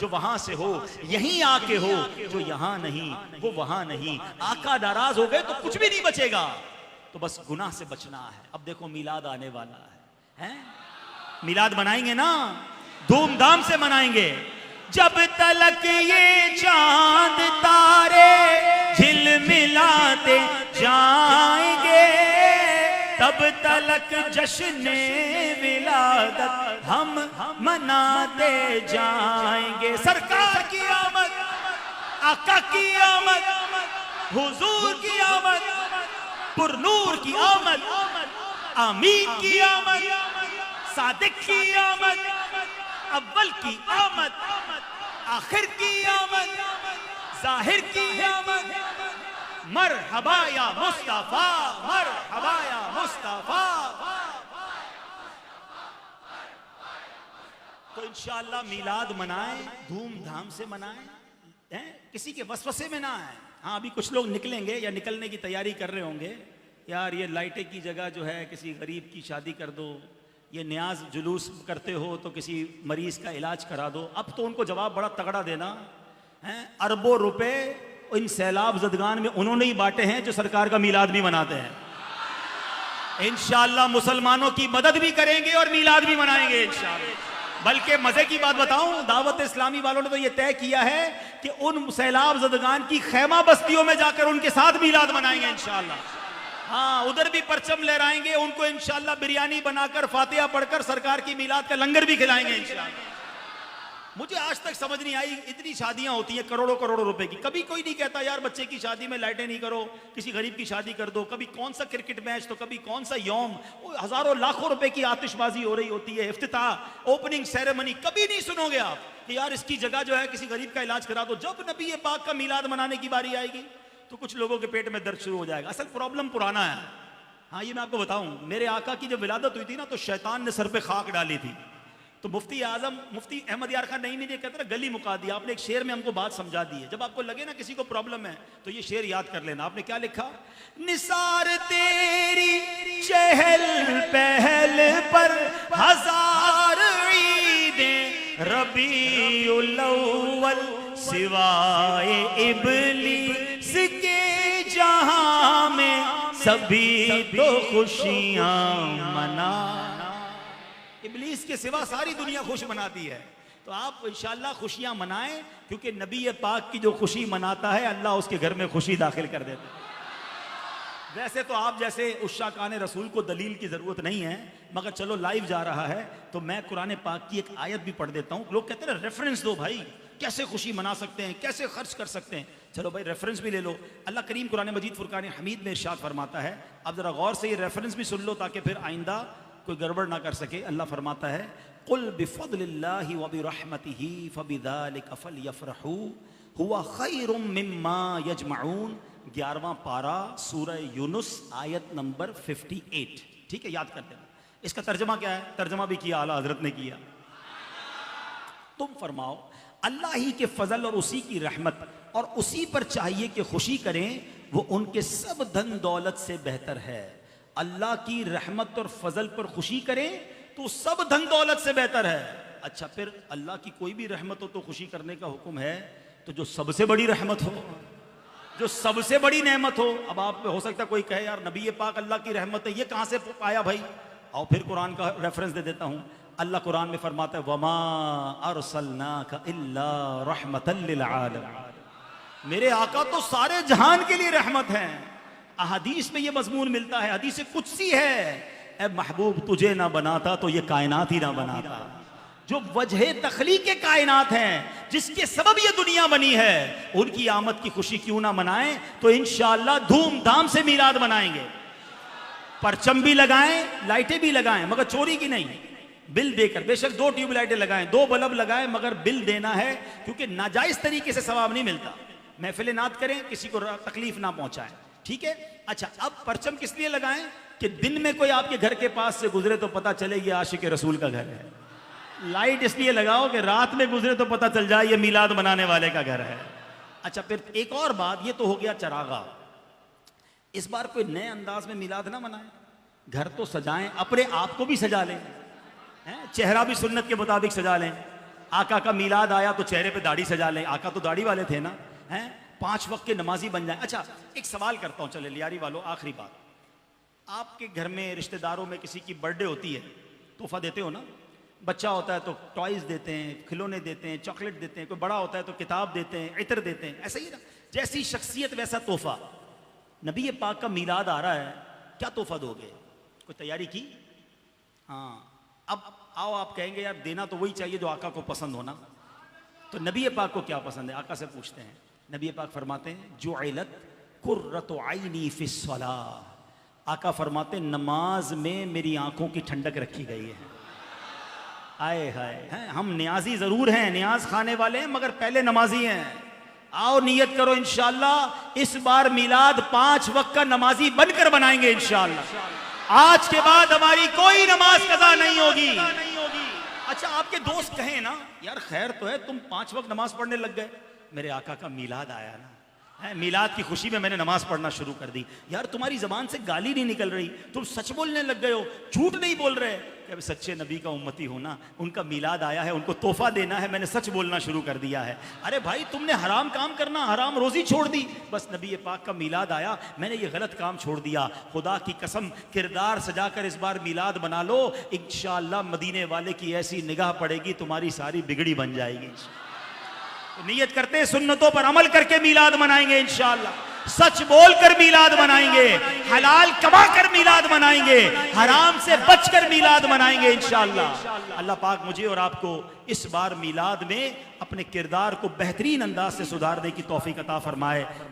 जो वहां से हो यहीं आके हो, जो यहां नहीं वो वहां नहीं। आका नाराज हो गए तो कुछ भी नहीं बचेगा, तो बस गुनाह से बचना है। अब देखो मिलाद आने वाला है, मिलाद मनाएंगे ना, धूमधाम से मनाएंगे। जब तलक ये चांद तारे झिलमिलाते जाएंगे, तब तलक जश्न विलादत हम मनाते जाएंगे। सरकार की आमद, आका की आमद, हुजूर की आमद, पुरनूर की आमद, आमीन की आमद, सादिक की आमद, अव्वल की आमद, आखिर की आमद, जाहिर की आमद, मरहबा या मुस्तफा, मरहबा या मुस्तफा। तो इंशाअल्लाह मिलाद मनाएं, धूमधाम से मनाएं, हैं? किसी के वसवसे में ना आए। हाँ, अभी कुछ लोग निकलेंगे या निकलने की तैयारी कर रहे होंगे, यार ये लाइटें की जगह जो है किसी गरीब की शादी कर दो, ये न्याज जुलूस करते हो तो किसी मरीज का इलाज करा दो। अब तो उनको जवाब बड़ा तगड़ा देना है। अरबों रुपए इन सैलाब ज़दगान में उन्होंने ही बांटे हैं जो सरकार का मिलाद भी मनाते हैं। इंशाअल्लाह मुसलमानों की मदद भी करेंगे और मिलाद भी मनाएंगे इंशाअल्लाह। बल्कि मजे की बात बताऊं, दावत इस्लामी वालों ने तो यह तय किया है कि उन सैलाब ज़दगान की खैमा बस्तियों में जाकर उनके साथ मिलाद मनाएंगे इंशाअल्लाह। हाँ, उधर भी परचम लहराएंगे, उनको इंशाअल्लाह बिरयानी बनाकर फातिहा पढ़कर सरकार की मिलाद का लंगर भी खिलाएंगे इंशाअल्लाह। मुझे आज तक समझ नहीं आई, इतनी शादियां होती हैं करोड़ों करोड़ों रुपए की, कभी कोई नहीं कहता यार बच्चे की शादी में लाइटें नहीं करो, किसी गरीब की शादी कर दो। कभी कौन सा क्रिकेट मैच तो कभी कौन सा यौम, हजारों लाखों रुपए की आतिशबाजी हो रही होती है, इफ्तिताह, ओपनिंग सेरेमनी, कभी नहीं सुनोगे आप कि यार इसकी जगह जो है किसी गरीब का इलाज करा दो। जब नबी पाक का मिलाद मनाने की बारी आएगी तो कुछ लोगों के पेट में दर्द शुरू हो जाएगा। असल प्रॉब्लम पुराना है। हाँ, ये मैं आपको बताऊं, मेरे आका की जब विलादत हुई थी ना, तो शैतान ने सर पे खाक डाली थी, तो मुफ्ती आजम मुफ्ती अहमद यार खान नहीं कहते ना, गली मुका दिया आपने। एक शेर में हमको बात समझा दी है। जब आपको लगे ना किसी को प्रॉब्लम है तो ये शेर याद कर लेना। आपने क्या लिखा? निसार तेरी चहल पहल पर हजार ईदें रबीउल अव्वल सिवाए इब्लीस के जहां में सभी तो खुशियां मना। इब्लीस के सिवा सारी दुनिया खुश मनाती है, तो आप इंशाअल्लाह खुशियां मनाएं, क्योंकि नबी पाक की जो खुशी मनाता है अल्लाह उसके घर में खुशी दाखिल कर देता है। वैसे तो आप जैसे उश्शाकान रसूल को दलील की जरूरत नहीं है, मगर चलो लाइव जा रहा है तो मैं कुरान पाक की एक आयत भी पढ़ देता हूं। लोग कहते हैं रेफरेंस दो भाई, कैसे खुशी मना सकते हैं, कैसे खर्च कर सकते हैं। चलो भाई रेफरेंस भी ले लो। अल्लाह करीम कुरान मजीद फुरकान हमीद में इरशाद फरमाता है, अब जरा गौर से ये रेफरेंस भी सुन लो ताकि फिर आइंदा कोई गड़बड़ ना कर सके। अल्लाह फरमाता है, कुल बिफद्लिल्लाहि व बिरहमतिही फबिज़ालिका फलयफ़रहू हुवा खैरुम मिम्मा यजमऊन। 11वां पारा सूरह यूनुस आयत नंबर 58। ठीक है, याद कर लेना। इसका तर्जमा क्या है? तर्जमा भी किया आला हजरत ने किया। तुम फरमाओ अल्लाह ही के फजल और उसी की रहमत और उसी पर चाहिए कि खुशी करें, वो उनके सब धन दौलत से बेहतर है। अल्लाह की रहमत और फजल पर खुशी करें तो सब धन दौलत से बेहतर है। अच्छा, फिर अल्लाह की कोई भी रहमत हो तो खुशी करने का हुक्म है, तो जो सबसे बड़ी रहमत हो, जो सबसे बड़ी नेमत हो। अब आप हो सकता है कोई कहे यार नबी पाक अल्लाह की रहमत है, ये कहां से पाया भाई? और फिर कुरान का रेफरेंस दे देता हूं। अल्लाह कुरान में फरमाता है, वमा अरसलनाका इल्ला रहमतल लिल आलमीन। मेरे आका तो सारे जहान के लिए रहमत हैं। अहदीस में ये मजमून मिलता है, हदीस कुदसी है, ए महबूब तुझे ना बनाता तो ये कायनात ही ना बनाता। जो वजह तखलीक के कायनात हैं, जिसके सबब ये दुनिया बनी है, उनकी आमद की खुशी क्यों ना मनाएं? तो इंशाअल्लाह धूमधाम से मीलाद मनाएंगे। परचम भी लगाएं, लाइटें भी लगाएं, मगर चोरी की नहीं, बिल देकर। बेशक 2 ट्यूबलाइटें लगाएं, 2 बल्ब लगाएं, मगर बिल देना है, क्योंकि नाजायज तरीके से सवाब नहीं मिलता। महफिल नात करें, किसी को तकलीफ ना पहुंचाएं, ठीक है। अच्छा, अब परचम किस लिए लगाएं? कि दिन में कोई आपके घर के पास से गुजरे तो पता चले ये आशिक रसूल का घर है। लाइट इसलिए लगाओ कि रात में गुजरे तो पता चल जाए ये मीलाद मनाने वाले का घर है। अच्छा, फिर एक और बात, ये तो हो गया चरागा। इस बार कोई नए अंदाज में मीलाद ना मनाएं, घर तो सजाएं, अपने आप को भी सजा लें, चेहरा भी सुन्नत के मुताबिक सजा लें। आका का मीलाद आया तो चेहरे पे दाढ़ी सजा लें, आका तो दाढ़ी वाले थे ना, हैं। 5 वक्त के नमाजी बन जाएं। अच्छा, एक सवाल करता हूं, चले लियारी वालों, आखिरी बात। आपके घर में रिश्तेदारों में किसी की बर्थडे होती है, तोहफा देते हो ना? बच्चा होता है तो टॉयज देते हैं, खिलौने देते हैं, चॉकलेट देते हैं, कोई बड़ा होता है तो किताब देते हैं, इत्र देते हैं, ऐसा ही ना। जैसी शख्सियत वैसा तोहफा। नबी पाक का मीलाद आ रहा है, क्या तोहफा दोगे? कोई तैयारी की? हाँ, अब आओ, आप कहेंगे यार देना तो वही चाहिए जो आका को पसंद होना। तो नबी पाक को क्या पसंद है? आका से पूछते हैं। नबी पाक फरमाते हैं जुइलत कुर्रतु ऐनी फिस्सलाह। आका फरमाते नमाज में मेरी आंखों की ठंडक रखी गई है। आए हाय, हैं हम नियाजी जरूर हैं, नियाज खाने वाले हैं, मगर पहले नमाजी हैं। आओ नियत करो, इंशाअल्लाह इस बार मीलाद 5 वक्त का नमाजी बनकर बनाएंगे इंशाअल्लाह। आज के बाद हमारी कोई नमाज कज़ा नहीं होगी। अच्छा, आपके दोस्त कहें ना, यार खैर तो है, तुम 5 वक्त नमाज पढ़ने लग गए, मेरे आका का मीलाद आया ना, मीलाद की खुशी में मैंने नमाज पढ़ना शुरू कर दी। यार तुम्हारी जबान से गाली नहीं निकल रही, तुम सच बोलने लग गए हो, झूठ नहीं बोल रहे। कि सच्चे नबी का उम्मती हो ना, उनका मीलाद आया है, उनको तोहफा देना है, मैंने सच बोलना शुरू कर दिया है। अरे भाई, तुमने हराम काम करना, हराम रोजी छोड़ दी, बस नबी पाक का मीलाद आया, मैंने ये गलत काम छोड़ दिया। खुदा की कसम, किरदार सजाकर इस बार मीलाद बना लो, इंशाअल्लाह मदीने वाले की ऐसी निगाह पड़ेगी, तुम्हारी सारी बिगड़ी बन जाएगी। तो नियत करते हैं, सुन्नतों पर अमल करके मीलाद मनाएंगे इंशाअल्लाह। सच बोलकर मीलाद मनाएंगे, हलाल कमा कर मीलाद मनाएंगे, हराम से बचकर मीलाद मनाएंगे इंशाअल्लाह। अल्लाह पाक मुझे और आपको इस बार मीलाद में अपने किरदार को बेहतरीन अंदाज से सुधारने की तौफीक अता फरमाए।